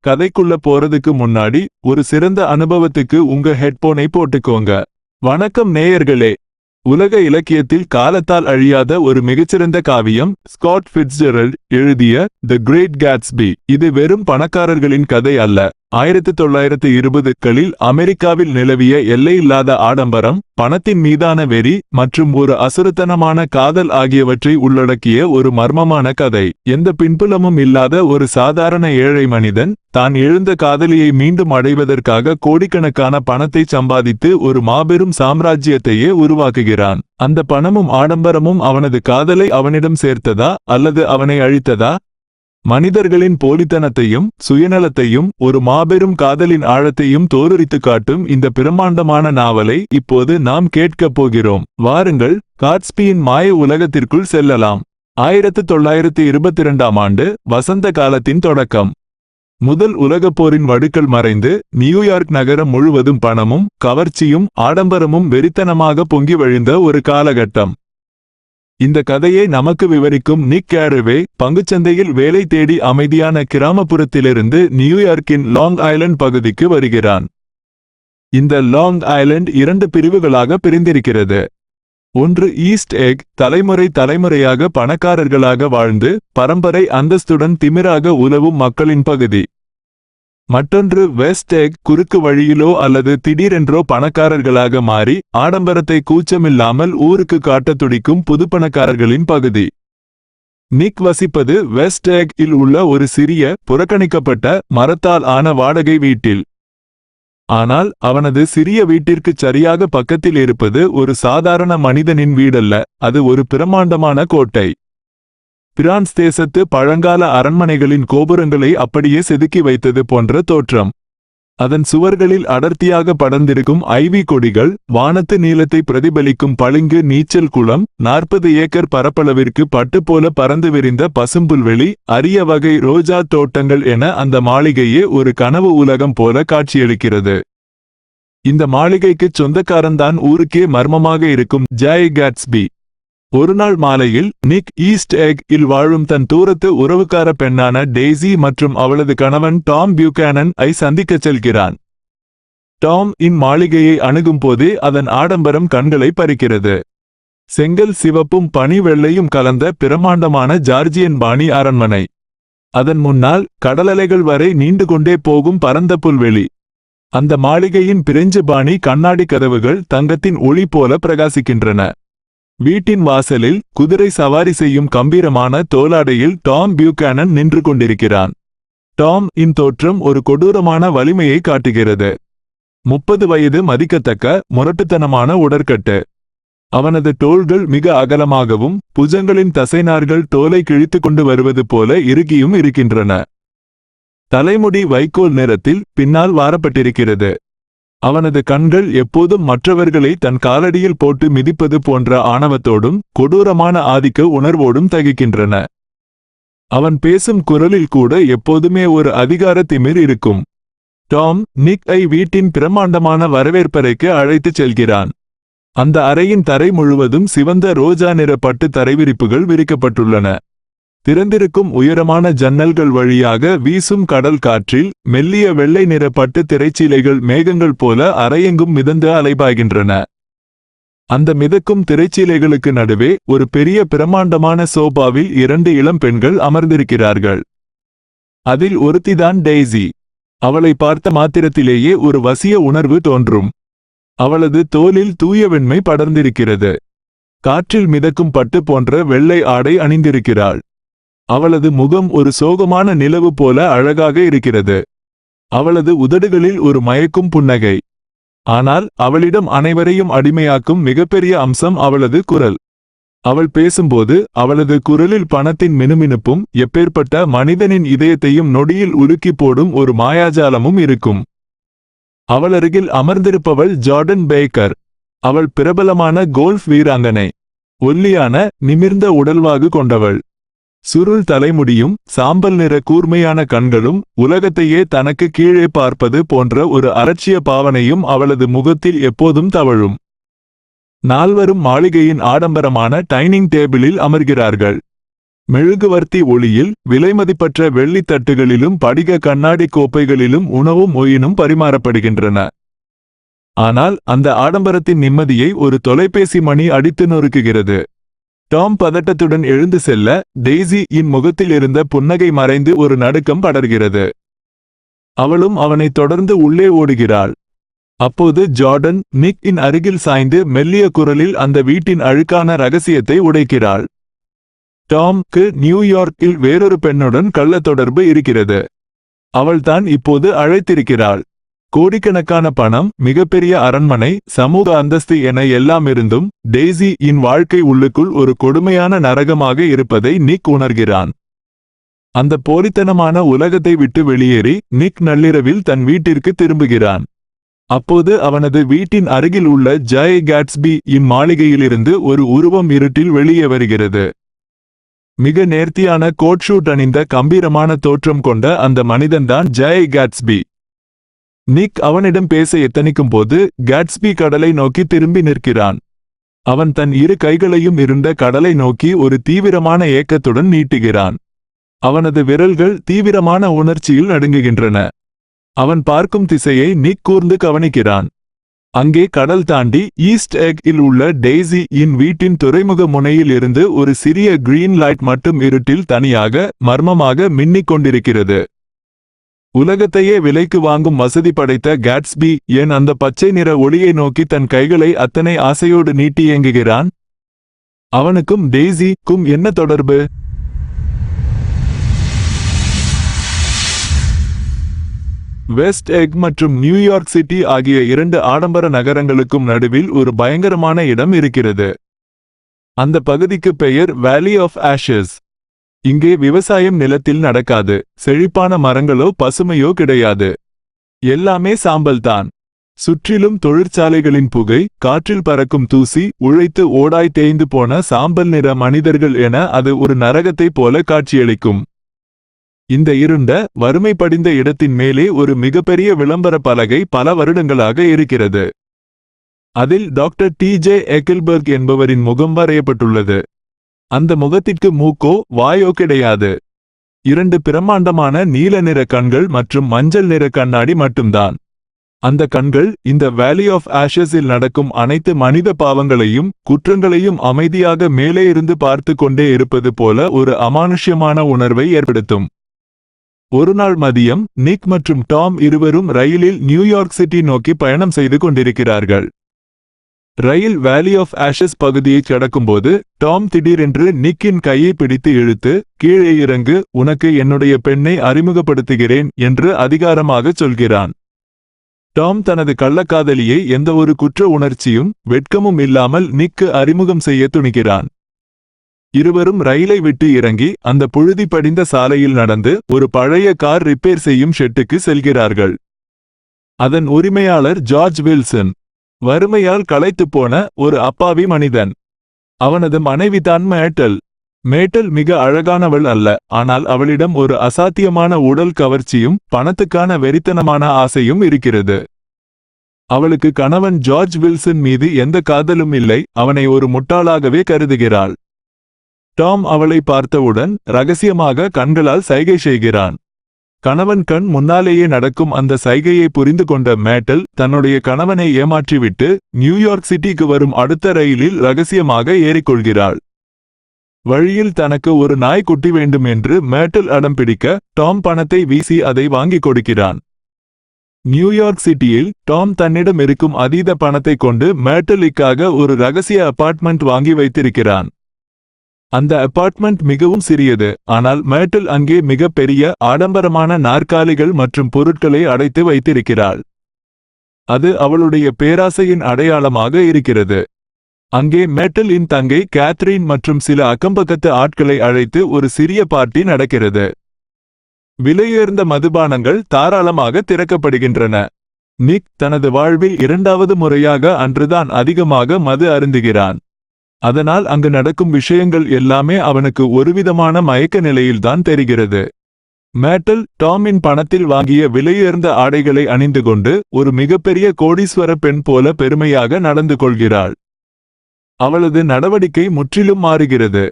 கதைக்குள்ள போறதுக்கு முன்னாடி ஒரு சிறந்த அனுபவத்துக்கு உங்க ஹெட்போனை போட்டுக்கோங்க. வணக்கம் நேயர்களே. உலக இலக்கியத்தில் காலத்தால் அழியாத ஒரு மிகச்சிறந்த காவியம் ஸ்காட் ஃபிட்ஸ்ஜெரல்ட் எழுதிய தி கிரேட் கேட்ஸ்பி. இது வெறும் பணக்காரர்களின் கதை அல்ல. 1920களில் அமெரிக்காவில் நிலவிய எல்லையில்லாத ஆடம்பரம், பணத்தின் மீதான வெறி மற்றும் ஒரு அசுரத்தனமான காதல் ஆகியவற்றை உள்ளடக்கிய ஒரு மர்மமான கதை. எந்த பின்புலமும் இல்லாத ஒரு சாதாரண ஏழை மனிதன் தான் எழுந்த காதலியை மீண்டும் அடைவதற்காக கோடிக்கணக்கான பணத்தை சம்பாதித்து ஒரு மாபெரும் சாம்ராஜ்யத்தையே உருவாக்குகிறான். அந்த பணமும் ஆடம்பரமும் அவனது காதலை அவனிடம் சேர்த்ததா அல்லது அவனை அழித்ததா? மனிதர்களின் போலித்தனத்தையும் சுயநலத்தையும் ஒரு மாபெரும் காதலின் ஆழத்தையும் தோலுரித்து காட்டும் இந்த பிரம்மாண்டமான நாவலை இப்போது நாம் கேட்கப் போகிறோம். வாருங்கள், காட்ஸ்பியின் மாய உலகத்திற்குள் செல்லலாம். 1922ஆம் ஆண்டு வசந்த காலத்தின் தொடக்கம். முதல் உலகப் போரின் வடுக்கள் மறைந்து நியூயார்க் நகரம் முழுவதும் பணமும் கவர்ச்சியும் ஆடம்பரமும் வெறித்தனமாக பொங்கி வழிந்த ஒரு காலகட்டம். இந்த கதையை நமக்கு விவரிக்கும் நிக் கேரவே பங்குச்சந்தையில் வேலை தேடி அமைதியான கிராமப்புறத்திலிருந்து நியூயார்க்கின் லாங் ஐலண்ட் பகுதிக்கு வருகிறான். இந்த லாங் ஐலண்ட் 2 பிரிவுகளாக பிரிந்திருக்கிறது. ஒன்று ஈஸ்ட் எக், தலைமுறையாக பணக்காரர்களாக வாழ்ந்து பரம்பரை அந்தஸ்துடன் திமிராக உலவும் மக்களின் பகுதி. மற்றொன்று வெஸ்ட் எக், குறுக்கு வழியிலோ அல்லது திடீரென்றோ பணக்காரர்களாக மாறி ஆடம்பரத்தை கூச்சமில்லாமல் ஊருக்கு காட்ட துடிக்கும் புதுப்பணக்காரர்களின் பகுதி. நிக் வசிப்பது வெஸ்ட் எக் இல் உள்ள ஒரு சிறிய புறக்கணிக்கப்பட்ட மரத்தால் ஆன வாடகை வீட்டில். ஆனால் அவனது சிறிய வீட்டிற்கு சரியாக பக்கத்தில் இருப்பது ஒரு சாதாரண மனிதனின் வீடல்ல, அது ஒரு பிரம்மாண்டமான கோட்டை. பிரான்ஸ் தேசத்து பழங்கால அரண்மனைகளின் கோபுரங்களை அப்படியே செதுக்கி வைத்தது போன்ற தோற்றம். அதன் சுவர்களில் அடர்த்தியாக படர்ந்திருக்கும் ஐவி கொடிகள், வானத்து நீளத்தை பிரதிபலிக்கும் பளிங்கு நீச்சல் குளம், 40 ஏக்கர் பரப்பளவிற்கு பட்டு போல பறந்து விரிந்த பசும்புல்வெளி, அரிய வகை ரோஜா தோட்டங்கள் என அந்த மாளிகையே ஒரு கனவு உலகம் போல காட்சியளிக்கிறது. இந்த மாளிகைக்குச் சொந்தக்காரன்தான் ஊருக்கே மர்மமாக இருக்கும் ஜாய் கேட்ஸ்பி. ஒருநாள் மாலையில் நிக் ஈஸ்ட் எக் இல் வாழும் தன் தூரத்து உறவுக்கார பெண்ணான டெய்சி மற்றும் அவளது கணவன் டாம் பியூகானன் ஐ சந்திக்கச் செல்கிறான். டாம் இன் மாளிகையை அணுகும் போதே அதன் ஆடம்பரம் கண்களை பறிக்கிறது. செங்கல் சிவப்பும் பனி வெள்ளையும் கலந்த பிரம்மாண்டமான ஜார்ஜியன் பாணி அரண்மனை. அதன் முன்னால் கடலலைகள் வரை நீண்டு கொண்டே போகும் பரந்த புல்வெளி. அந்த மாளிகையின் பிரெஞ்சு பாணி கண்ணாடி கதவுகள் தங்கத்தின் ஒளி போல பிரகாசிக்கின்றன. வீட்டின் வாசலில் குதிரை சவாரி செய்யும் கம்பீரமான தோலாடையில் டாம் பியூகானன் நின்று கொண்டிருக்கிறான். டாம் இன் தோற்றம் ஒரு கொடூரமான வலிமையை காட்டுகிறது. 30 வயது மதிக்கத்தக்க முரட்டுத்தனமான உடற்கட்டு. அவனது தோள்கள் மிக அகலமாகவும் புஜங்களின் தசைநார்கள் தோலை கிழித்து கொண்டு வருவது போல இறுகியும் இருக்கின்றன. தலைமுடி வைக்கோல் நிறத்தில் பின்னால் வாரப்பட்டிருக்கிறது. அவனது கண்கள் எப்போதும் மற்றவர்களை தன் காலடியில் போட்டு மிதிப்பது போன்ற ஆணவத்தோடும் கொடூரமான ஆதிக்க உணர்வோடும் தகிக்கின்றன. அவன் பேசும் குரலில் கூட எப்போதுமே ஒரு அதிகார திமிர் இருக்கும். டாம் நிக் ஐ வீட்டின் பிரம்மாண்டமான வரவேற்பறைக்கு அழைத்துச் செல்கிறான். அந்த அறையின் தரை முழுவதும் சிவந்த ரோஜா நிற பட்டு தரைவிரிப்புகள் விரிக்கப்பட்டுள்ளன. திறந்திருக்கும் உயரமான ஜன்னல்கள் வழியாக வீசும் கடல் காற்றில் மெல்லிய வெள்ளை நிற பட்டு திரைச்சீலைகள் மேகங்கள் போல அறையெங்கும் மிதந்து அலைபாய்கின்றன. அந்த மிதக்கும் திரைச்சீலைகளுக்கு நடுவே ஒரு பெரிய பிரம்மாண்டமான சோபாவில் 2 இளம் பெண்கள் அமர்ந்திருக்கிறார்கள். அதில் ஒருத்திதான் டெய்சி. அவளை பார்த்த மாத்திரத்திலேயே ஒரு வசிய உணர்வு தோன்றும். அவளது தோலில் தூய வெண்மை படர்ந்திருக்கிறது. காற்றில் மிதக்கும் பட்டு போன்ற வெள்ளை ஆடை அணிந்திருக்கிறாள். அவளது முகம் ஒரு சோகமான நிலவு போல அழகாக இருக்கிறது. அவளது உதடுகளில் ஒரு மயக்கும் புன்னகை. ஆனால் அவளிடம் அனைவரையும் அடிமையாக்கும் மிகப்பெரிய அம்சம் அவளது குரல். அவள் பேசும்போது அவளது குரலில் பணத்தின் மினுமினுப்பும் எப்பேற்பட்ட மனிதனின் இதயத்தையும் நொடியில் உலுக்கி போடும் ஒரு மாயாஜாலமும் இருக்கும். அவளருகில் அமர்ந்திருப்பவள் ஜார்டன் பேக்கர். அவள் பிரபலமான கோல்ஃப் வீராங்கனை. ஒல்லியான நிமிர்ந்த உடல்வாகு கொண்டவள். சுருள் தலைமுடியும் சாம்பல் நிற கூர்மையான கண்களும் உலகத்தையே தனக்கு கீழே பார்ப்பது போன்ற ஒரு அலட்சிய பாவனையும் அவளது முகத்தில் எப்போதும் தவழும். நால்வரும் மாளிகையின் ஆடம்பரமான டைனிங் டேபிளில் அமர்கிறார்கள். மெழுகுவர்த்தி ஒளியில் விலைமதிப்பற்ற வெள்ளித் தட்டுகளிலும் படிக கண்ணாடி கோப்பைகளிலும் உணவும் ஒயினும் பரிமாறப்படுகின்றன. ஆனால் அந்த ஆடம்பரத்தின் நிம்மதியை ஒரு தொலைபேசி மணி அடித்து நொறுக்குகிறது. டாம் பதட்டத்துடன் எழுந்து செல்ல, டெய்ஸி இன் முகத்தில் இருந்த புன்னகை மறைந்து ஒரு நடுக்கம் படர்கிறது. அவளும் அவனை தொடர்ந்து உள்ளே ஓடுகிறாள். அப்போது ஜார்டன் நிக் இன் அருகில் சாய்ந்து மெல்லிய குரலில் அந்த வீட்டின் அழுக்கான ரகசியத்தை உடைக்கிறாள். டாம்க்கு நியூயார்க்கில் வேறொரு பெண்ணுடன் கள்ள தொடர்பு இருக்கிறது. அவள்தான் இப்போது அழைத்திருக்கிறாள். கோடிக்கணக்கான பணம், மிகப்பெரிய அரண்மனை, சமூக அந்தஸ்து என எல்லாம் இருந்தும் டெய்ஸி இன் வாழ்க்கை உள்ளுக்குள் ஒரு கொடுமையான நரகமாக இருப்பதை நிக் உணர்கிறான். அந்த போலித்தனமான உலகத்தை விட்டு வெளியேறி நிக் நள்ளிரவில் தன் வீட்டிற்கு திரும்புகிறான். அப்போது அவனது வீட்டின் அருகில் உள்ள ஜாய் கேட்ஸ்பி இன் மாளிகையிலிருந்து ஒரு உருவம் இருட்டில் வெளியே வருகிறது. மிக நேர்த்தியான கோட் ஷூட் அணிந்த கம்பீரமான தோற்றம் கொண்ட அந்த மனிதன்தான் ஜாய் கேட்ஸ்பி. நிக் அவனிடம் பேச எத்தனிக்கும் போது கேட்ஸ்பி கடலை நோக்கி திரும்பி நிற்கிறான். அவன் தன் இரு கைகளையும் இருண்ட கடலை நோக்கி ஒரு தீவிரமான ஏக்கத்துடன் நீட்டுகிறான். அவனது விரல்கள் தீவிரமான உணர்ச்சியில் நடுங்குகின்றன. அவன் பார்க்கும் திசையை நிக் கூர்ந்து கவனிக்கிறான். அங்கே கடல் தாண்டி ஈஸ்ட் எக் இல் உள்ள டெய்ஸி இன் வீட்டின் துறைமுக முனையில் இருந்து ஒரு சிறிய கிரீன் லைட் மட்டும் இருட்டில் தனியாக மர்மமாக மின்னிக் கொண்டிருக்கிறது. உலகத்தையே விலைக்கு வாங்கும் வசதி படைத்த கேட்ஸ்பி ஏன் அந்த பச்சை நிற ஒளியை நோக்கி தன் கைகளை அத்தனை ஆசையோடு நீட்டி இயங்குகிறான்? அவனுக்கும் டெய்ஸிக்கும் என்ன தொடர்பு? வெஸ்ட் எக் மற்றும் நியூயார்க் சிட்டி ஆகிய இரண்டு ஆடம்பர நகரங்களுக்கும் நடுவில் ஒரு பயங்கரமான இடம் இருக்கிறது. அந்த பகுதிக்கு பெயர் வேலி ஆஃப் ஆஷஸ். இங்கே விவசாயம் நிலத்தில் நடக்காது. செழிப்பான மரங்களோ பசுமையோ கிடையாது. எல்லாமே சாம்பல்தான். சுற்றிலும் தொழிற்சாலைகளின் புகை, காற்றில் பறக்கும் தூசி, உழைத்து ஓடாய் தேய்ந்து போன சாம்பல் நிற மனிதர்கள் என அது ஒரு நரகத்தைப் போல காட்சியளிக்கும். இந்த இருண்ட, வறுமை படிந்த இடத்தின் மேலே ஒரு மிகப்பெரிய விளம்பர பலகை பல வருடங்களாக இருக்கிறது. அதில் டாக்டர் டி.ஜே. எக்கில்பர்க் என்பவரின் முகம் வரையப்பட்டுள்ளது. அந்த முகத்திற்கு மூக்கோ வாயோ கிடையாது. இரண்டு பிரம்மாண்டமான நீல நிற கண்கள் மற்றும் மஞ்சள் நிற கண்ணாடி மட்டும்தான். அந்த கண்கள் இந்த வேலி ஆஃப் ஆஷஸில் நடக்கும் அனைத்து மனித பாவங்களையும் குற்றங்களையும் அமைதியாக மேலே இருந்து பார்த்து கொண்டே இருப்பது போல ஒரு அமானுஷ்யமான உணர்வை ஏற்படுத்தும். ஒருநாள் மதியம் நிக் மற்றும் டாம் இருவரும் ரயிலில் நியூயார்க் சிட்டி நோக்கி பயணம் செய்து கொண்டிருக்கிறார்கள். ரயில் வேலி ஆஃப் ஆஷஸ் பகுதியை கடக்கும்போது டாம் திடீரென்று நிக்கின் கையை பிடித்து இழுத்து, கீழே இறங்கு, உனக்கு என்னுடைய பெண்ணை அறிமுகப்படுத்துகிறேன் என்று அதிகாரமாக சொல்கிறான். டாம் தனது கள்ளக்காதலியை எந்த ஒரு குற்ற உணர்ச்சியும் வெட்கமும் இல்லாமல் நிக்கு அறிமுகம் செய்ய துணிகிறான். இருவரும் ரயிலை விட்டு இறங்கி அந்த புழுதி படிந்த சாலையில் நடந்து ஒரு பழைய கார் ரிப்பேர் செய்யும் ஷெட்டுக்கு செல்கிறார்கள். அதன் உரிமையாளர் ஜார்ஜ் வில்சன் வறுமையால் களைத்துப் போன ஒரு அப்பாவி மனிதன். அவனது மனைவிதான் மேட்டல். மேட்டல் மிக அழகானவள் அல்ல, ஆனால் அவளிடம் ஒரு அசாத்தியமான உடல் கவர்ச்சியும் பணத்துக்கான வெறித்தனமான ஆசையும் இருக்கிறது. அவளுக்கு கணவன் ஜார்ஜ் வில்சன் மீது எந்த காதலும் இல்லை, அவனை ஒரு முட்டாளாகவே கருதுகிறாள். டாம் அவளை பார்த்தவுடன் ரகசியமாக கண்களால் சைகை செய்கிறான். கணவன் கண் முன்னாலேயே நடக்கும் அந்த சைகையை புரிந்து கொண்ட மேட்டல் தன்னுடைய கணவனை ஏமாற்றிவிட்டு நியூயார்க் சிட்டிக்கு வரும் அடுத்த ரயிலில் ரகசியமாக ஏறிக்கொள்கிறாள். வழியில் தனக்கு ஒரு நாய்க்குட்டி வேண்டும் என்று மேட்டல் அடம் பிடிக்க டாம் பணத்தை வீசி அதை வாங்கிக் கொடுக்கிறான். நியூயார்க் சிட்டியில் டாம் தன்னிடம் இருக்கும் அதீத பணத்தை கொண்டு மேட்டலுக்காக ஒரு ரகசிய அபார்ட்மெண்ட் வாங்கி வைத்திருக்கிறான். அந்த அபார்ட்மெண்ட் மிகவும் சிறியது, ஆனால் மேட்டல் அங்கே மிக பெரிய ஆடம்பரமான நாற்காலிகள் மற்றும் பொருட்களை அடைத்து வைத்திருக்கிறாள். அது அவளுடைய பேராசையின் அடையாளமாக இருக்கிறது. அங்கே மேட்டலின் தங்கை கேத்ரீன் மற்றும் சில அக்கம்பக்கத்து ஆட்களை அழைத்து ஒரு சிறிய பார்ட்டி நடக்கிறது. விலையுயர்ந்த மதுபானங்கள் தாராளமாக திறக்கப்படுகின்றன. நிக் தனது வாழ்வில் இரண்டாவது முறையாக அன்றுதான் அதிகமாக மது அருந்துகிறான். அதனால் அங்கு நடக்கும் விஷயங்கள் எல்லாமே அவனுக்கு ஒருவிதமான மயக்க நிலையில்தான் தெரிகிறது. மேட்டல் டாமின் பணத்தில் வாங்கிய விலையுயர்ந்த ஆடைகளை அணிந்து கொண்டு ஒரு மிகப்பெரிய கோடீஸ்வர பெண் போல பெருமையாக நடந்து கொள்கிறாள். அவளது நடவடிக்கை முற்றிலும் மாறுகிறது.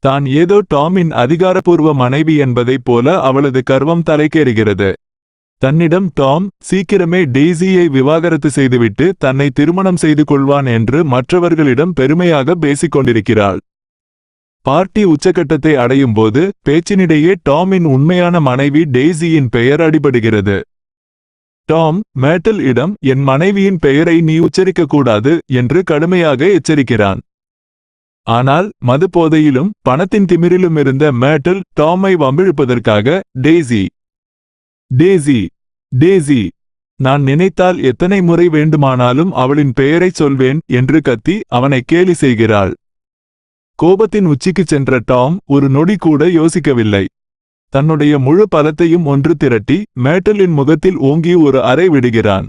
தான் ஏதோ டாமின் அதிகாரப்பூர்வ மனைவி என்பதைப் போல அவளது கர்வம் தலைக்கேறுகிறது. தன்னிடம் டாம் சீக்கிரமே டெய்ஸியை விவாகரத்து செய்துவிட்டு தன்னை திருமணம் செய்து கொள்வான் என்று மற்றவர்களிடம் பெருமையாக பேசிக் கொண்டிருக்கிறாள். பார்ட்டி உச்சகட்டத்தை அடையும் போது பேச்சினிடையே டாமின் உண்மையான மனைவி டெய்ஸியின் பெயர் அடிபடுகிறது. டாம் மேட்டல் இடம் என் மனைவியின் பெயரை நீ உச்சரிக்கக்கூடாது என்று கடுமையாக எச்சரிக்கிறான். ஆனால் மது போதையிலும் பணத்தின் திமிரிலும் இருந்த மேட்டல் டாமை வம்பிழுப்பதற்காக டெய்ஸி டேசி டேசி நான் நினைத்தால் எத்தனை முறை வேண்டுமானாலும் அவளின் பெயரைச் சொல்வேன் என்று கத்தி அவனை கேலி செய்கிறாள். கோபத்தின் உச்சிக்குச் சென்ற டாம் ஒரு நொடி கூட யோசிக்கவில்லை. தன்னுடைய முழு பலத்தையும் ஒன்று திரட்டி மேட்டலின் முகத்தில் ஓங்கி ஒரு அறை விடுகிறான்.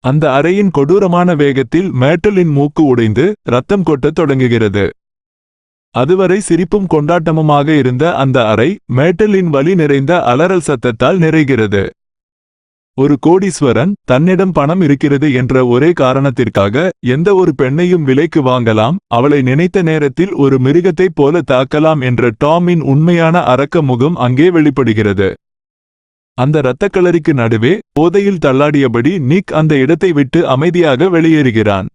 அந்த அறையின் கொடூரமான வேகத்தில் மேட்டலின் மூக்கு உடைந்து ரத்தம் கொட்டத் தொடங்குகிறது. அதுவரை சிரிப்பும் கொண்டாட்டமுமாக இருந்த அந்த அறை மேட்டலின் வலி நிறைந்த அலறல் சத்தத்தால் நிறைகிறது. ஒரு கோடீஸ்வரன் தன்னிடம் பணம் இருக்கிறது என்ற ஒரே காரணத்திற்காக எந்த ஒரு பெண்ணையும் விலைக்கு வாங்கலாம், அவளை நினைத்த நேரத்தில் ஒரு மிருகத்தைப் போல தாக்கலாம் என்ற டாமின் உண்மையான அரக்க முகம் அங்கே வெளிப்படுகிறது. அந்த இரத்தக்களரிக்கு நடுவே போதையில் தள்ளாடியபடி நிக் அந்த இடத்தை விட்டு அமைதியாக வெளியேறுகிறான்.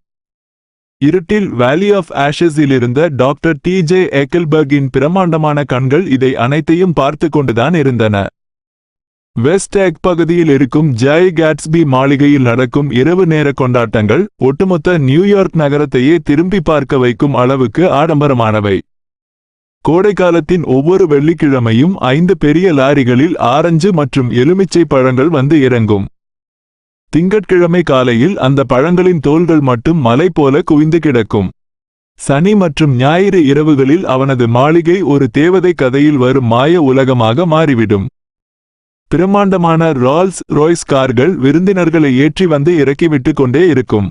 இருட்டில் வேலி ஆஃப் ஆஷஸில் இருந்த டாக்டர் டி.ஜே. ஏக்கல்பர்கின் பிரமாண்டமான கண்கள் இதை அனைத்தையும் பார்த்து கொண்டுதான் இருந்தன. வெஸ்ட் எக் பகுதியில் இருக்கும் ஜாய் கேட்ஸ்பி மாளிகையில் நடக்கும் இரவு நேர கொண்டாட்டங்கள் ஒட்டுமொத்த நியூயார்க் நகரத்தையே திரும்பி பார்க்க வைக்கும் அளவுக்கு ஆடம்பரமானவை. கோடைக்காலத்தின் ஒவ்வொரு வெள்ளிக்கிழமையும் 5 பெரிய லாரிகளில் ஆரஞ்சு மற்றும் எலுமிச்சை பழங்கள் வந்து இறங்கும். திங்கட்கிழமை காலையில் அந்த பழங்களின் தோல்கள் மட்டும் மலை போல குவிந்து கிடக்கும். சனி மற்றும் ஞாயிறு இரவுகளில் அவனது மாளிகை ஒரு தேவதை கதையில் வரும் மாய உலகமாக மாறிவிடும். பிரம்மாண்டமான ரால்ஸ் ராய்ஸ் கார்கள் விருந்தினர்களை ஏற்றி வந்து இறக்கிவிட்டு கொண்டே இருக்கும்.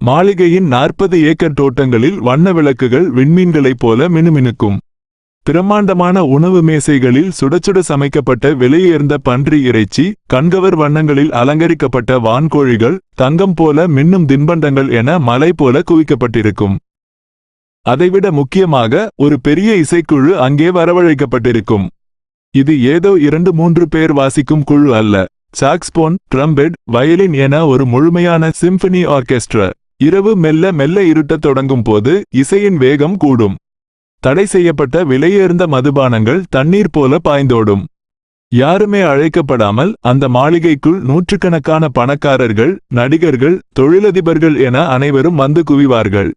மாளிகையின் 40 ஏக்கர் தோட்டங்களில் வண்ண விளக்குகள் விண்மீன்களைப் போல மினுமினுக்கும். பிரம்மாண்டமான உணவு மேசைகளில் சுடச்சுட சமைக்கப்பட்ட விலையுயர்ந்த பன்றி இறைச்சி, கண்கவர் வண்ணங்களில் அலங்கரிக்கப்பட்ட வான்கோழிகள், தங்கம் போல மின்னும் தின்பண்டங்கள் என மலை போல குவிக்கப்பட்டிருக்கும். அதைவிட முக்கியமாக ஒரு பெரிய இசைக்குழு அங்கே வரவழைக்கப்பட்டிருக்கும். இது ஏதோ 2-3 பேர் வாசிக்கும் குழு அல்ல. சாக்ஸ்போன், ட்ரம்பெட், வயலின் என ஒரு முழுமையான சிம்பனி ஆர்கெஸ்ட்ரா. இரவு மெல்ல மெல்ல இருட்டத் தொடங்கும் போது இசையின் வேகம் கூடும். தடை செய்யப்பட்ட விலையுயர்ந்த மதுபானங்கள் தண்ணீர் போல பாய்ந்தோடும். யாருமே அழைக்கப்படாமல் அந்த மாளிகைக்குள் நூற்றுக்கணக்கான பணக்காரர்கள், நடிகர்கள், தொழிலதிபர்கள் என அனைவரும் வந்து குவிவார்கள்.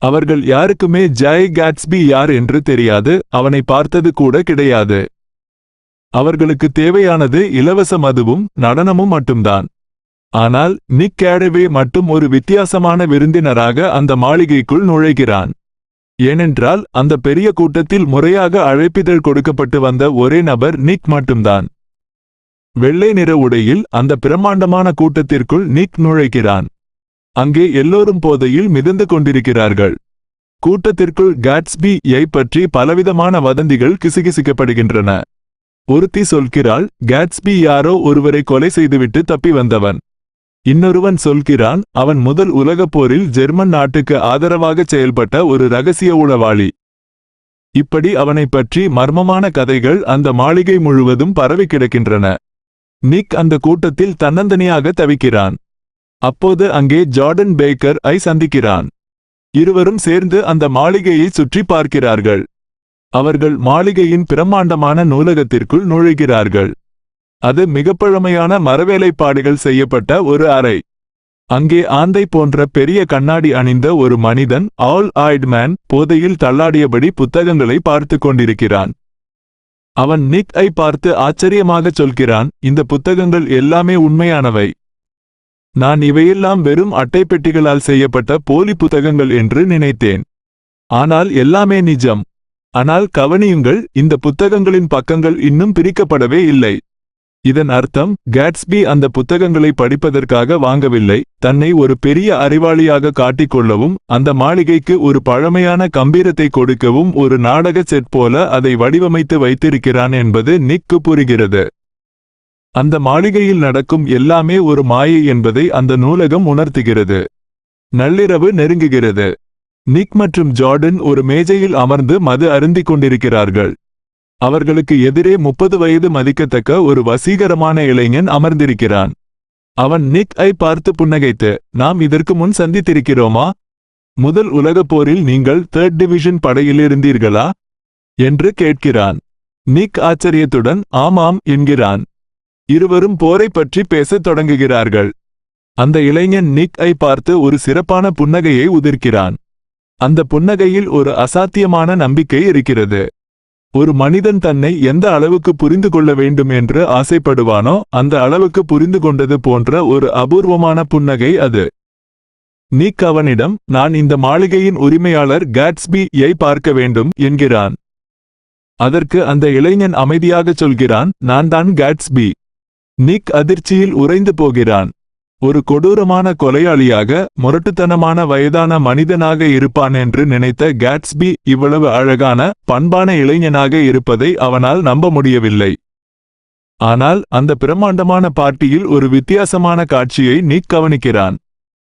அவர்கள் யாருக்குமே ஜாய் கேட்ஸ்பி யார் என்று தெரியாது, அவனை பார்த்தது கூட கிடையாது. அவர்களுக்கு தேவையானது இலவச மதுவும் நடனமும் மட்டும்தான். ஆனால் நிக் கேடவே மட்டும் ஒரு வித்தியாசமான விருந்தினராக அந்த மாளிகைக்குள் நுழைகிறான். ஏனென்றால் அந்த பெரிய கூட்டத்தில் முறையாக அழைப்பிதழ் கொடுக்கப்பட்டு வந்த ஒரே நபர் நிக் மட்டும்தான். வெள்ளை நிற உடையில் அந்த பிரம்மாண்டமான கூட்டத்திற்குள் நிக் நுழைகிறான். அங்கே எல்லோரும் போதையில் மிதந்து கொண்டிருக்கிறார்கள். கூட்டத்திற்குள் கேட்ஸ்பி-யை பற்றி பலவிதமான வதந்திகள் கிசுகிசுக்கப்படுகின்றன. ஒருத்தி சொல்கிறாள், கேட்ஸ்பி யாரோ ஒருவரை கொலை செய்துவிட்டு தப்பி வந்தவன். இன்னொருவன் சொல்கிறான், அவன் முதல் உலகப் போரில் ஜெர்மன் நாட்டுக்கு ஆதரவாக செயல்பட்ட ஒரு இரகசிய உளவாளி. இப்படி அவனை பற்றி மர்மமான கதைகள் அந்த மாளிகை முழுவதும் பரவி கிடக்கின்றன. நிக் அந்த கூட்டத்தில் தன்னந்தனியாக தவிக்கிறான். அப்போது அங்கே ஜார்டன் பேக்கர் ஐ சந்திக்கிறான். இருவரும் சேர்ந்து அந்த மாளிகையை சுற்றி பார்க்கிறார்கள். அவர்கள் மாளிகையின் பிரம்மாண்டமான நூலகத்திற்குள் நுழைகிறார்கள். அது மிகப்பழமையான மரவேலைப்பாடுகள் செய்யப்பட்ட ஒரு அறை. அங்கே ஆந்தை போன்ற பெரிய கண்ணாடி அணிந்த ஒரு மனிதன், ஆல் ஆய்ட் மேன், போதையில் தள்ளாடியபடி புத்தகங்களை பார்த்து கொண்டிருக்கிறான். அவன் நிக் ஐ பார்த்து ஆச்சரியமாகச் சொல்கிறான், இந்த புத்தகங்கள் எல்லாமே உண்மையானவை. நான் இவையெல்லாம் வெறும் அட்டைப்பெட்டிகளால் செய்யப்பட்ட போலி புத்தகங்கள் என்று நினைத்தேன். ஆனால் எல்லாமே நிஜம். ஆனால் கவனியுங்கள், இந்த புத்தகங்களின் பக்கங்கள் இன்னும் பிரிக்கப்படவே இல்லை. இதன் அர்த்தம், கேட்ஸ்பி அந்த புத்தகங்களை படிப்பதற்காக வாங்கவில்லை, தன்னை ஒரு பெரிய அறிவாளியாக காட்டிக்கொள்ளவும், அந்த மாளிகைக்கு ஒரு பழமையான கம்பீரத்தை கொடுக்கவும் ஒரு நாடக செட் போல அதை வடிவமைத்து வைத்திருக்கிறான் என்பது நிக்கு புரிகிறது. அந்த மாளிகையில் நடக்கும் எல்லாமே ஒரு மாயை என்பதை அந்த நூலகம் உணர்த்துகிறது. நள்ளிரவு நெருங்குகிறது. நிக் மற்றும் ஜார்டன் ஒரு மேஜையில் அமர்ந்து மது அருந்திக் கொண்டிருக்கிறார்கள். அவர்களுக்கு எதிரே 30 வயது மதிக்கத்தக்க ஒரு வசீகரமான இளைஞன் அமர்ந்திருக்கிறான். அவன் நிக் ஐ பார்த்து புன்னகைத்து, நாம் இதற்கு முன் சந்தித்திருக்கிறோமா? முதல் உலகப் போரில் நீங்கள் 3rd டிவிஷன் படையில் இருந்தீர்களா என்று கேட்கிறான். நிக் ஆச்சரியத்துடன் ஆமாம் என்கிறான். இருவரும் போரை பற்றி பேசத் தொடங்குகிறார்கள். அந்த இளைஞன் நிக் ஐ பார்த்து ஒரு சிறப்பான புன்னகையை உதிர்க்கிறான். அந்த புன்னகையில் ஒரு அசாத்தியமான நம்பிக்கை இருக்கிறது. ஒரு மனிதன் தன்னை எந்த அளவுக்கு புரிந்து கொள்ள வேண்டும் என்று ஆசைப்படுவானோ அந்த அளவுக்கு புரிந்து கொண்டது போன்ற ஒரு அபூர்வமான புன்னகை அது. நிக் அவனிடம், நான் இந்த மாளிகையின் உரிமையாளர் கேட்ஸ்பி-யை பார்க்க வேண்டும் என்கிறான். அதற்கு அந்த இளைஞன் அமைதியாகச் சொல்கிறான், நான் தான் கேட்ஸ்பி. நிக் அதிர்ச்சியில் உறைந்து போகிறான். ஒரு கொடூரமான கொலையாளியாக, முரட்டுத்தனமான வயதான மனிதனாக இருப்பான் என்று நினைத்த கேட்ஸ்பி இவ்வளவு அழகான, பண்பான இளைஞனாக இருப்பதை அவனால் நம்ப முடியவில்லை. ஆனால் அந்த பிரம்மாண்டமான பார்ட்டியில் ஒரு வித்தியாசமான காட்சியை நிக் கவனிக்கிறான்.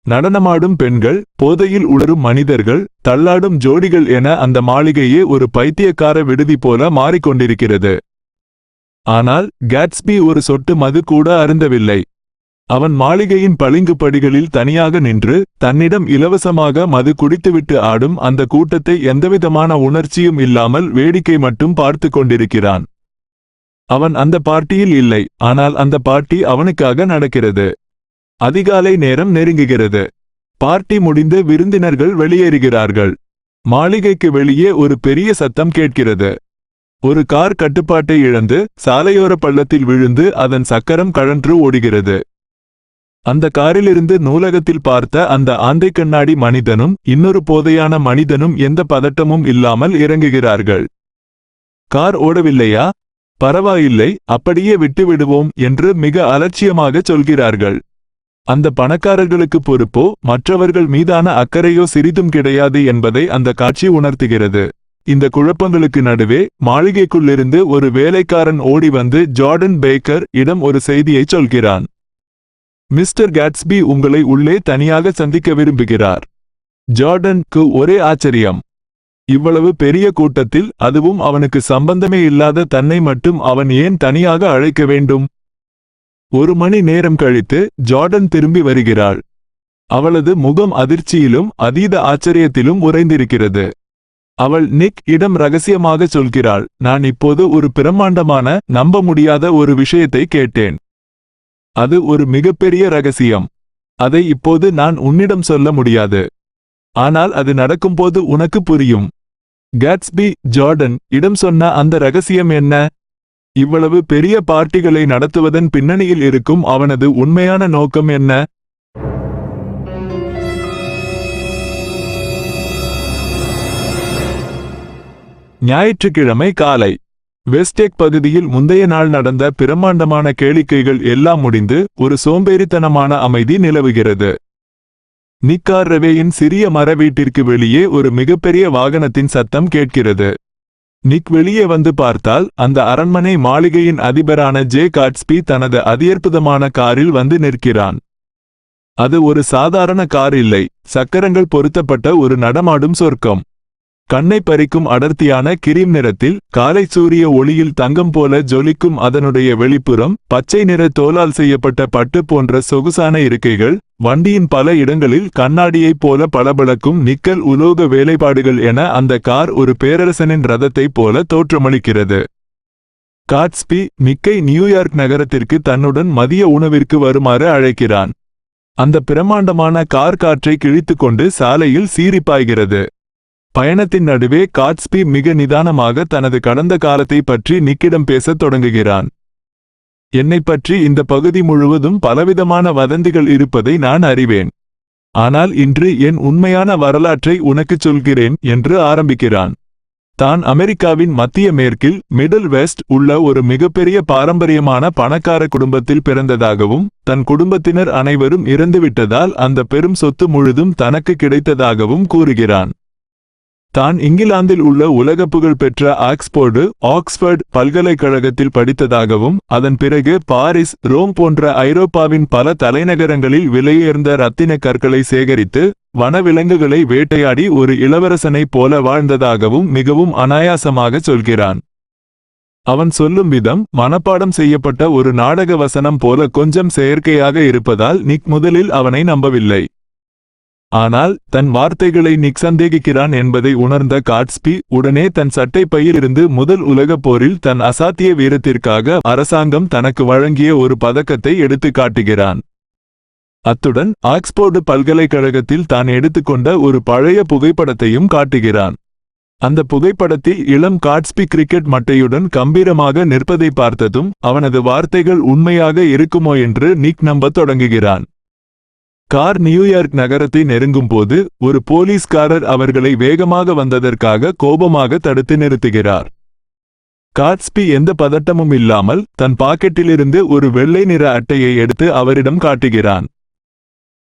நடனமாடும் பெண்கள், போதையில் உளரும் மனிதர்கள், தள்ளாடும் ஜோடிகள் என அந்த மாளிகையே ஒரு பைத்தியக்கார விடுதி போல மாறிக்கொண்டிருக்கிறது. ஆனால் கேட்ஸ்பி ஒரு சொட்டு மது கூட அருந்தவில்லை. அவன் மாளிகையின் பளிங்கு படிகளில் தனியாக நின்று தன்னிடம் இலவசமாக மது குடித்துவிட்டு ஆடும் அந்த கூட்டத்தை எந்தவிதமான உணர்ச்சியும் இல்லாமல் வேடிக்கை மட்டும் பார்த்து கொண்டிருக்கிறான். அவன் அந்த பார்ட்டியில் இல்லை, ஆனால் அந்த பார்ட்டி அவனுக்காக நடக்கிறது. அதிகாலை நேரம் நெருங்குகிறது. பார்ட்டி முடிந்து விருந்தினர்கள் வெளியேறுகிறார்கள். மாளிகைக்கு வெளியே ஒரு பெரிய சத்தம் கேட்கிறது. ஒரு கார் கட்டுப்பாட்டை இழந்து சாலையோர பள்ளத்தில் விழுந்து அதன் சக்கரம் கழன்று ஓடுகிறது. அந்த காரிலிருந்து நூலகத்தில் பார்த்த அந்த ஆந்தை கண்ணாடி மனிதனும் இன்னொரு போதையான மனிதனும் எந்த பதட்டமும் இல்லாமல் இறங்குகிறார்கள். கார் ஓடவில்லையா? பரவாயில்லை, அப்படியே விட்டுவிடுவோம் என்று மிக அலட்சியமாக சொல்கிறார்கள். அந்த பணக்காரர்களுக்கு பொறுப்போ மற்றவர்கள் மீதான அக்கறையோ சிறிதும் கிடையாது என்பதை அந்த காட்சி உணர்த்துகிறது. இந்த குழப்பங்களுக்கு நடுவே மாளிகைக்குள்ளிருந்து ஒரு வேலைக்காரன் ஓடி வந்து ஜார்டன் பேக்கர் இடம் ஒரு செய்தியை சொல்கிறான். மிஸ்டர் கேட்ஸ்பி உங்களை உள்ளே தனியாக சந்திக்க விரும்புகிறார். ஜார்டனுக்கு ஒரே ஆச்சரியம். இவ்வளவு பெரிய கூட்டத்தில், அதுவும் அவனுக்கு சம்பந்தமே இல்லாத தன்னை மட்டும் அவன் ஏன் தனியாக அழைக்க வேண்டும்? 1 மணி நேரம் கழித்து ஜார்டன் திரும்பி வருகிறாள். அவளது முகம் அதிர்ச்சியிலும் அதீத ஆச்சரியத்திலும் உறைந்திருக்கிறது. அவள் நிக் இடம் ரகசியமாக சொல்கிறாள், நான் இப்போது ஒரு பிரம்மாண்டமான, நம்ப முடியாத ஒரு விஷயத்தை கேட்டேன். அது ஒரு மிகப்பெரிய ரகசியம். அதை இப்போது நான் உன்னிடம் சொல்ல முடியாது. ஆனால் அது நடக்கும்போது உனக்கு புரியும். கேட்ஸ்பி ஜார்டன் இடம் சொன்ன அந்த ரகசியம் என்ன? இவ்வளவு பெரிய பார்ட்டிகளை நடத்துவதன் பின்னணியில் இருக்கும் அவனது உண்மையான நோக்கம் என்ன? ஞாயிற்றுக்கிழமை காலை வெஸ்டேக் பகுதியில் முந்தைய நாள் நடந்த பிரம்மாண்டமான கேளிக்கைகள் எல்லாம் முடிந்து ஒரு சோம்பேறித்தனமான அமைதி நிலவுகிறது. நிக்கார் ரெவேயின் சிறிய மர வீட்டிற்கு வெளியே ஒரு மிகப்பெரிய வாகனத்தின் சத்தம் கேட்கிறது. நிக் வெளியே வந்து பார்த்தால் அந்த அரண்மனை மாளிகையின் அதிபரான ஜே காட்ஸ்பி தனது அதியற்புதமான காரில் வந்து நிற்கிறான். அது ஒரு சாதாரண கார் இல்லை, சக்கரங்கள் பொருத்தப்பட்ட ஒரு நடமாடும் சொர்க்கம். கண்ணை பறிக்கும் அடர்த்தியான கிரீம் நிறத்தில், காலை சூரிய ஒளியில் தங்கம் போல ஜொலிக்கும் அதனுடைய வெளிப்புறம், பச்சை நிற தோலால் செய்யப்பட்ட பட்டு போன்ற சொகுசான இருக்கைகள், வண்டியின் பல இடங்களில் கண்ணாடியைப் போல பளபளக்கும் நிக்கல் உலோக வேலைப்பாடுகள் என அந்த கார் ஒரு பேரரசனின் ரதத்தைப் போல தோற்றமளிக்கிறது. காட்ஸ்பி நிக்கை நியூயார்க் நகரத்திற்கு தன்னுடன் மதிய உணவிற்கு வருமாறு அழைக்கிறான். அந்த பிரம்மாண்டமான கார் காற்றை கிழித்துக்கொண்டு சாலையில் சீறிப்பாய்கிறது. பயணத்தின் நடுவே காட்ஸ்பி மிக நிதானமாக தனது கடந்த காலத்தை பற்றி நிக்கிடம் பேசத் தொடங்குகிறான். என்னை பற்றி இந்த பகுதி முழுவதும் பலவிதமான வதந்திகள் இருப்பதை நான் அறிவேன். ஆனால் இன்று என் உண்மையான வரலாற்றை உனக்குச் சொல்கிறேன் என்று ஆரம்பிக்கிறான். தான் அமெரிக்காவின் மத்திய மேற்கில் மிடில் வெஸ்ட் உள்ள ஒரு மிகப்பெரிய பாரம்பரியமான பணக்கார குடும்பத்தில் பிறந்ததாகவும், தன் குடும்பத்தினர் அனைவரும் இறந்துவிட்டதால் அந்த பெரும் சொத்து முழுதும் தனக்கு கிடைத்ததாகவும் கூறுகிறான். தான் இங்கிலாந்தில் உள்ள உலகப்புகழ் பெற்ற ஆக்ஸ்போர்ட் பல்கலைக்கழகத்தில் படித்ததாகவும், அதன் பிறகு பாரிஸ், ரோம் போன்ற ஐரோப்பாவின் பல தலைநகரங்களில் விலையுயர்ந்த இரத்தின கற்களை சேகரித்து வனவிலங்குகளை வேட்டையாடி ஒரு இளவரசனைப் போல வாழ்ந்ததாகவும் மிகவும் அனாயாசமாகச் சொல்கிறான். அவன் சொல்லும் விதம் மனப்பாடம் செய்யப்பட்ட ஒரு நாடக வசனம் போல கொஞ்சம் செயற்கையாக இருப்பதால் நிக் முதலில் அவனை நம்பவில்லை. ஆனால் தன் வார்த்தைகளை நிக் சந்தேகிக்கிறான் என்பதை உணர்ந்த காட்ஸ்பி உடனே தன் சட்டைப்பையிலிருந்து முதல் உலகப் போரில் தன் அசாத்திய வீரத்திற்காக அரசாங்கம் தனக்கு வழங்கிய ஒரு பதக்கத்தை எடுத்து காட்டுகிறான். அத்துடன் ஆக்ஸ்போர்டு பல்கலைக்கழகத்தில் தான் எடுத்துக்கொண்ட ஒரு பழைய புகைப்படத்தையும் காட்டுகிறான். அந்த புகைப்படத்தில் இளம் காட்ஸ்பி கிரிக்கெட் மட்டையுடன் கம்பீரமாக நிற்பதை பார்த்ததும் அவனது வார்த்தைகள் உண்மையாக இருக்குமோ என்று நிக் நம்பத் தொடங்குகிறான். கார் நியூயார்க் நகரத்தை நெருங்கும் போது ஒரு போலீஸ்காரர் அவர்களை வேகமாக வந்ததற்காக கோபமாக தடுத்து நிறுத்துகிறார். காட்ஸ்பி எந்த பதட்டமும் இல்லாமல் தன் பாக்கெட்டிலிருந்து ஒரு வெள்ளை நிற அட்டையை எடுத்து அவரிடம் காட்டுகிறான்.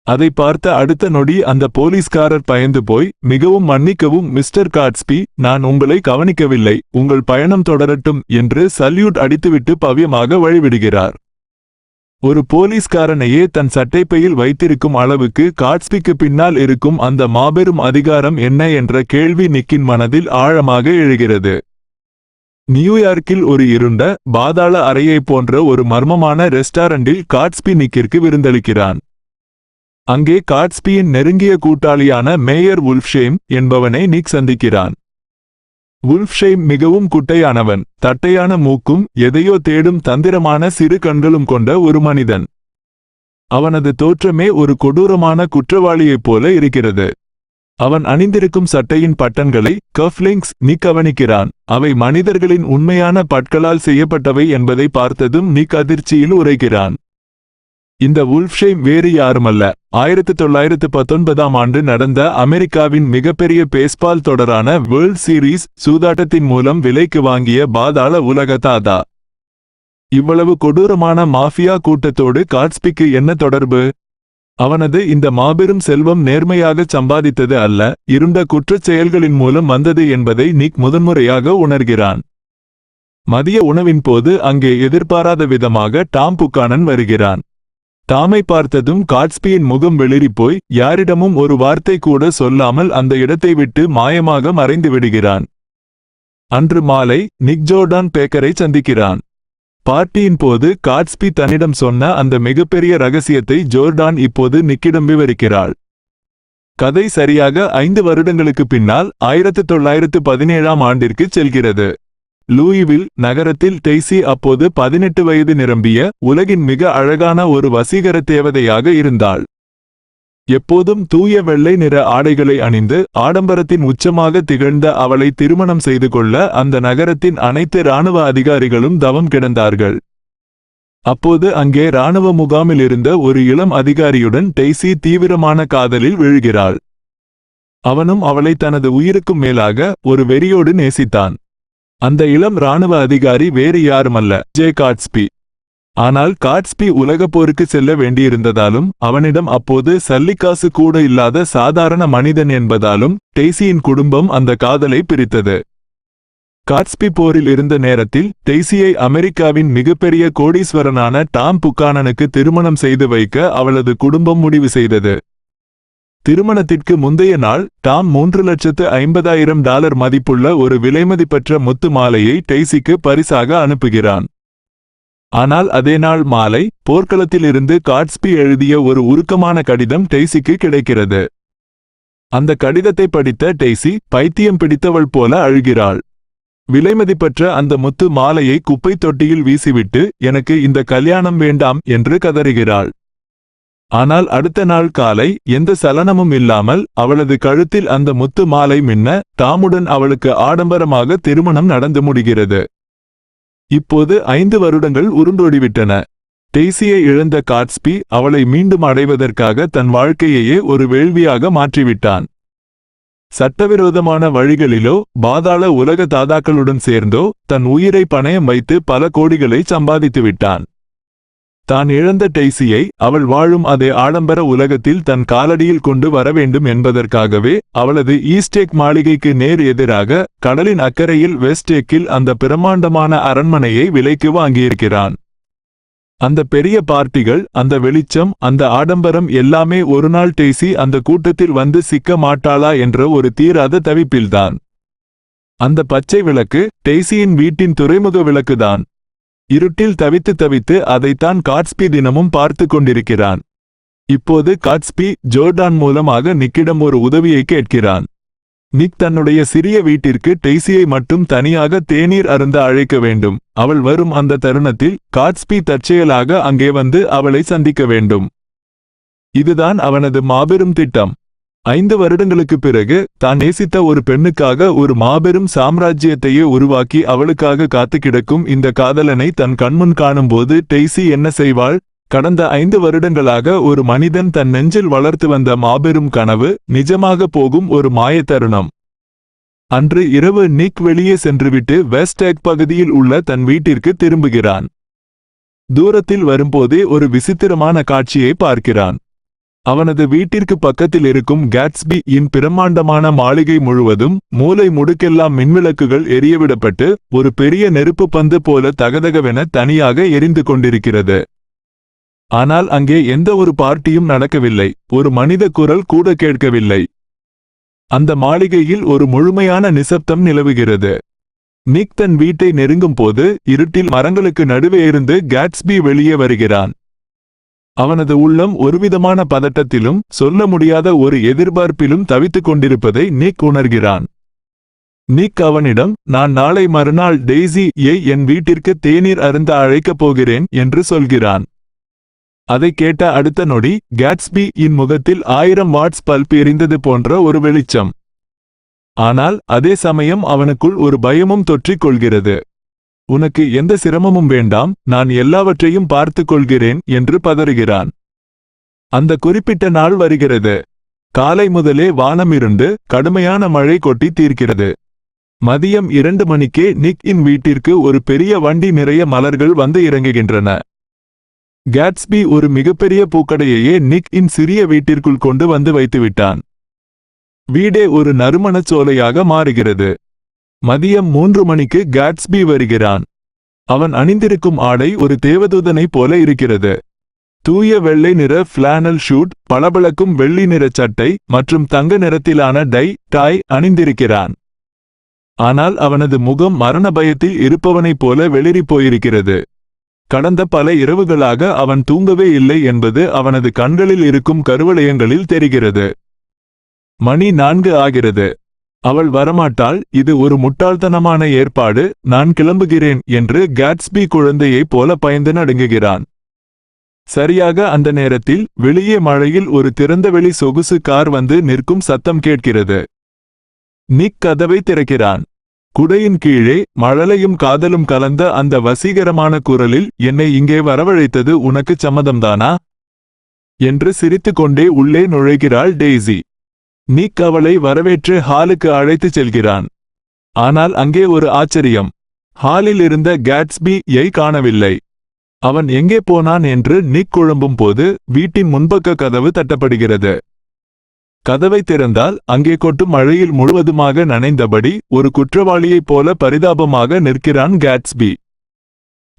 அதை பார்த்த அடுத்த நொடி அந்த போலீஸ்காரர் பயந்து போய், மிகவும் மன்னிக்கவும் மிஸ்டர் காட்ஸ்பி, நான் உங்களை கவனிக்கவில்லை, உங்கள் பயணம் தொடரட்டும் என்று சல்யூட் அடித்துவிட்டு பவ்யமாக வழிவிடுகிறார். ஒரு போலீஸ்காரனையே தன் சட்டைப்பையில் வைத்திருக்கும் அளவுக்கு காட்ஸ்பிக்கு பின்னால் இருக்கும் அந்த மாபெரும் அதிகாரம் என்ன என்ற கேள்வி நிக்கின் மனதில் ஆழமாக எழுகிறது. நியூயார்க்கில் ஒரு இருண்ட பாதாள அறையைப் போன்ற ஒரு மர்மமான ரெஸ்டாரண்டில் காட்ஸ்பி நிக்கிற்கு விருந்தளிக்கிறான். அங்கே காட்ஸ்பியின் நெருங்கிய கூட்டாளியான மேயர் வுல்ஃப்ஷேம் என்பவனை நிக் சந்திக்கிறான். வுல்ஃப்ஷேம் மிகவும் குட்டையானவன், தட்டையான மூக்கும் எதையோ தேடும் தந்திரமான சிறு கண்களும் கொண்ட ஒரு மனிதன். அவனது தோற்றமே ஒரு கொடூரமான குற்றவாளியைப் போல இருக்கிறது. அவன் அணிந்திருக்கும் சட்டையின் பட்டன்களை கஃப்லிங்ஸ் நிக் கவனிக்கிறான். அவை மனிதர்களின் உண்மையான பற்களால் செய்யப்பட்டவை என்பதை பார்த்ததும் நிக் அதிர்ச்சியில் உரைகிறான். இந்த வுல்ஃப்ஷேம் வேறு யாருமல்ல, 1919ஆம் ஆண்டு நடந்த அமெரிக்காவின் மிகப்பெரிய பேஸ்பால் தொடரான வேர்ல்ட் சீரீஸ் சூதாட்டத்தின் மூலம் விலைக்கு வாங்கிய பாதாள உலக தாதா. இவ்வளவு கொடூரமான மாஃபியா கூட்டத்தோடு காட்ஸ்பிக்கு என்ன தொடர்பு? அவனது இந்த மாபெரும் செல்வம் நேர்மையாகச் சம்பாதித்தது அல்ல, இருண்ட குற்றச் செயல்களின் மூலம் வந்தது என்பதை நிக் முதன்முறையாக உணர்கிறான். மதிய உணவின் போது அங்கே எதிர்பாராத விதமாக டாம் புக்கானன் வருகிறான். டாமை பார்த்ததும் காட்ஸ்பியின் முகம் வெளிரிப்போய் யாரிடமும் ஒரு வார்த்தை கூட சொல்லாமல் அந்த இடத்தை விட்டு மாயமாக மறைந்து விடுகிறான். அன்று மாலை நிக் ஜோர்டான் பேக்கரை சந்திக்கிறான். பார்ட்டியின் போது காட்ஸ்பி தன்னிடம் சொன்ன அந்த மிகப்பெரிய ரகசியத்தை ஜோர்டான் இப்போது நிக்கிடம் விவரிக்கிறாள். கதை சரியாக 5 வருடங்களுக்கு பின்னால் 1917ஆம் ஆண்டிற்கு செல்கிறது. லூயிவில் நகரத்தில் டெய்சி அப்போது 18 வயது நிரம்பிய உலகின் மிக அழகான ஒரு வசீகர தேவதையாக இருந்தாள். எப்போதும் தூய வெள்ளை நிற ஆடைகளை அணிந்து ஆடம்பரத்தின் உச்சமாக திகழ்ந்த அவளை திருமணம் செய்து கொள்ள அந்த நகரத்தின் அனைத்து இராணுவ அதிகாரிகளும் தவம் கிடந்தார்கள். அப்போது அங்கே இராணுவ முகாமில் இருந்த ஒரு இளம் அதிகாரியுடன் டெய்சி தீவிரமான காதலில் விழுகிறாள். அவனும் அவளை தனது உயிருக்கும் மேலாக ஒரு வெறியோடு நேசித்தான். அந்த இளம் இராணுவ அதிகாரி வேறு யாருமல்ல, ஜே காட்ஸ்பி. ஆனால் காட்ஸ்பி உலகப் போருக்கு செல்ல வேண்டியிருந்ததாலும் அவனிடம் அப்போது சல்லிக்காசு கூட இல்லாத சாதாரண மனிதன் என்பதாலும் டெய்சியின் குடும்பம் அந்த காதலை பிரித்தது. காட்ஸ்பி போரில் இருந்த நேரத்தில் டெய்சியை அமெரிக்காவின் மிகப்பெரிய கோடீஸ்வரனான டாம் புக்கானனுக்கு திருமணம் செய்து வைக்க அவளது குடும்பம் முடிவு செய்தது. திருமணத்திற்கு முந்தைய நாள் டாம் $3,50,000 மதிப்புள்ள ஒரு விலைமதிப்பற்ற முத்து மாலையை டெய்சிக்கு பரிசாக அனுப்புகிறான். ஆனால் அதே நாள் மாலை போர்க்களத்திலிருந்து காட்ஸ்பி எழுதிய ஒரு உருக்கமான கடிதம் டெய்சிக்கு கிடைக்கிறது. அந்த கடிதத்தை படித்த டெய்சி பைத்தியம் பிடித்தவள் போல அழுகிறாள். விலைமதிப்பற்ற அந்த முத்து மாலையை குப்பை தொட்டியில் வீசிவிட்டு எனக்கு இந்த கல்யாணம் வேண்டாம் என்று கதறுகிறாள். ஆனால் அடுத்த நாள் காலை எந்த சலனமும் இல்லாமல் அவளது கழுத்தில் அந்த முத்து மாலை மின்ன டாமுடன் அவளுக்கு ஆடம்பரமாக திருமணம் நடந்து முடிகிறது. இப்போது 5 வருடங்கள் உருண்டோடிவிட்டன. டெய்சியை இழந்த காட்ஸ்பி அவளை மீண்டும் அடைவதற்காக தன் வாழ்க்கையையே ஒரு வேள்வியாக மாற்றிவிட்டான். சட்டவிரோதமான வழிகளிலோ பாதாள உலக தாதாக்களுடன் சேர்ந்தோ தன் உயிரை பணயம் வைத்து பல கோடிகளை சம்பாதித்து விட்டான். தான் இழந்த டெய்சியை அவள் வாழும் அதே ஆடம்பர உலகத்தில் தன் காலடியில் கொண்டு வரவேண்டும் என்பதற்காகவே அவளது ஈஸ்டேக் மாளிகைக்கு நேர் எதிராக கடலின் அக்கறையில் வெஸ்டேக்கில் அந்த பிரம்மாண்டமான அரண்மனையை விலைக்கு வாங்கியிருக்கிறான். அந்த பெரிய பார்ட்டிகள், அந்த வெளிச்சம், அந்த ஆடம்பரம் எல்லாமே ஒருநாள் டெய்சி அந்த கூட்டத்தில் வந்து சிக்க மாட்டாளா என்ற ஒரு தீராத தவிப்பில்தான். அந்த பச்சை விளக்கு டெய்சியின் வீட்டின் துறைமுக விளக்குதான். இருட்டில் தவித்து தவித்து அதைத்தான் காட்ஸ்பி தினமும் பார்த்து கொண்டிருக்கிறான். இப்போது காட்ஸ்பி ஜோர்டான் மூலமாக நிக்கிடம் ஒரு உதவியை கேட்கிறான். நிக் தன்னுடைய சிறிய வீட்டிற்கு டெய்சியை மட்டும் தனியாக தேநீர் அருந்த அழைக்க வேண்டும். அவள் வரும் அந்த தருணத்தில் காட்ஸ்பி தற்செயலாக அங்கே வந்து அவளை சந்திக்க வேண்டும். இதுதான் அவனது மாபெரும் திட்டம். 5 வருடங்களுக்கு பிறகு தான் நேசித்த ஒரு பெண்ணுக்காக ஒரு மாபெரும் சாம்ராஜ்யத்தையே உருவாக்கி அவளுக்காக காத்து கிடக்கும் இந்த காதலனை தன் கண்முன் காணும்போது டெய்சி என்ன செய்வாள்? கடந்த 5 வருடங்களாக ஒரு மனிதன் தன் நெஞ்சில் வளர்த்து வந்த மாபெரும் கனவு நிஜமாக போகும் ஒரு மாய தருணம். அன்று இரவு நிக் வெளியே சென்றுவிட்டு வெஸ்ட் எக் பகுதியில் உள்ள தன் வீட்டிற்கு திரும்புகிறான். தூரத்தில் வரும்போதே ஒரு விசித்திரமான காட்சியை பார்க்கிறான். அவனது வீட்டிற்கு பக்கத்தில் இருக்கும் கேட்ஸ்பி இன் பிரம்மாண்டமான மாளிகை முழுவதும் மூலை முடுக்கெல்லாம் மின்விளக்குகள் எரியவிடப்பட்டு ஒரு பெரிய நெருப்பு பந்து போல தகதகவென தனியாக எரிந்து கொண்டிருக்கிறது. ஆனால் அங்கே எந்த ஒரு பார்ட்டியும் நடக்கவில்லை. ஒரு மனித குரல் கூட கேட்கவில்லை. அந்த மாளிகையில் ஒரு முழுமையான நிசப்தம் நிலவுகிறது. நிக் தன் வீட்டை நெருங்கும் போது இருட்டில் மரங்களுக்கு நடுவே இருந்து கேட்ஸ்பி வெளியே வருகிறான். அவனது உள்ளம் ஒருவிதமான பதட்டத்திலும் சொல்ல முடியாத ஒரு எதிர்பார்ப்பிலும் தவித்துக் கொண்டிருப்பதை நிக் உணர்கிறான். நிக் அவனிடம், நான் நாளை மறுநாள் டெய்சியை என் வீட்டிற்கு தேநீர் அருந்த அழைக்கப் போகிறேன் என்று சொல்கிறான். அதை கேட்ட அடுத்த நொடி கேட்ஸ்பி இன் முகத்தில் 1000 வாட்ஸ் பல்ப் எரிந்தது போன்ற ஒரு வெளிச்சம். ஆனால் அதே சமயம் அவனுக்குள் ஒரு பயமும் தொற்றிக் கொள்கிறது. உனக்கு எந்த சிரமமும் வேண்டாம், நான் எல்லாவற்றையும் பார்த்துக் கொள்கிறேன் என்று பதறுகிறான். அந்த குறிப்பிட்ட நாள் வருகிறது. காலை முதலே வானம் இருண்டு கடுமையான மழை கொட்டி தீர்க்கிறது. மதியம் 2 மணிக்கே நிக் இன் வீட்டிற்கு ஒரு பெரிய வண்டி நிறைய மலர்கள் வந்து இறங்குகின்றன. கேட்ஸ்பி ஒரு மிகப்பெரிய பூக்கடையையே நிக் இன் சிறிய வீட்டிற்குள் கொண்டு வந்து வைத்துவிட்டான். வீடே ஒரு நறுமணச் சோலையாக மாறுகிறது. மதியம் 3 மணிக்கு கேட்ஸ்பி வருகிறான். அவன் அணிந்திருக்கும் ஆடை ஒரு தேவதூதனைப் போல இருக்கிறது. தூய வெள்ளை நிற ஃபிளானல் ஷூட், பளபளக்கும் வெள்ளி நிற சட்டை மற்றும் தங்க நிறத்திலான டாய் அணிந்திருக்கிறான். ஆனால் அவனது முகம் மரண பயத்தில் இருப்பவனைப் போல வெளிறிப் போயிருக்கிறது. கடந்த பல இரவுகளாக அவன் தூங்கவே இல்லை என்பது அவனது கண்களில் இருக்கும் கருவளையங்களில் தெரிகிறது. மணி 4 ஆகிறது. அவள் வரமாட்டாள், இது ஒரு முட்டாள்தனமான ஏற்பாடு, நான் கிளம்புகிறேன் என்று கேட்ஸ்பி குழந்தையைப் போல பயந்து நடுங்குகிறான். சரியாக அந்த நேரத்தில் வெளியே மழையில் ஒரு திறந்தவெளி சொகுசு கார் வந்து நிற்கும் சத்தம் கேட்கிறது. நிக் கதவை திறக்கிறான். குடையின் கீழே மழலையும் காதலும் கலந்த அந்த வசீகரமான குரலில், என்னை இங்கே வரவழைத்தது உனக்கு சம்மதம்தானா என்று சிரித்துக்கொண்டே உள்ளே நுழைகிறாள் டெய்சி. நிக் அவளை வரவேற்று ஹாலுக்கு அழைத்துச் செல்கிறான். ஆனால் அங்கே ஒரு ஆச்சரியம். ஹாலில் இருந்த கேட்ஸ்பியை காணவில்லை. அவன் எங்கே போனான் என்று நிக் குழம்பும் போது வீட்டின் முன்பக்க கதவு தட்டப்படுகிறது. கதவை திறந்தால் அங்கே கொட்டும் மழையில் முழுவதுமாக நனைந்தபடி ஒரு குற்றவாளியைப் போல பரிதாபமாக நிற்கிறான் கேட்ஸ்பி.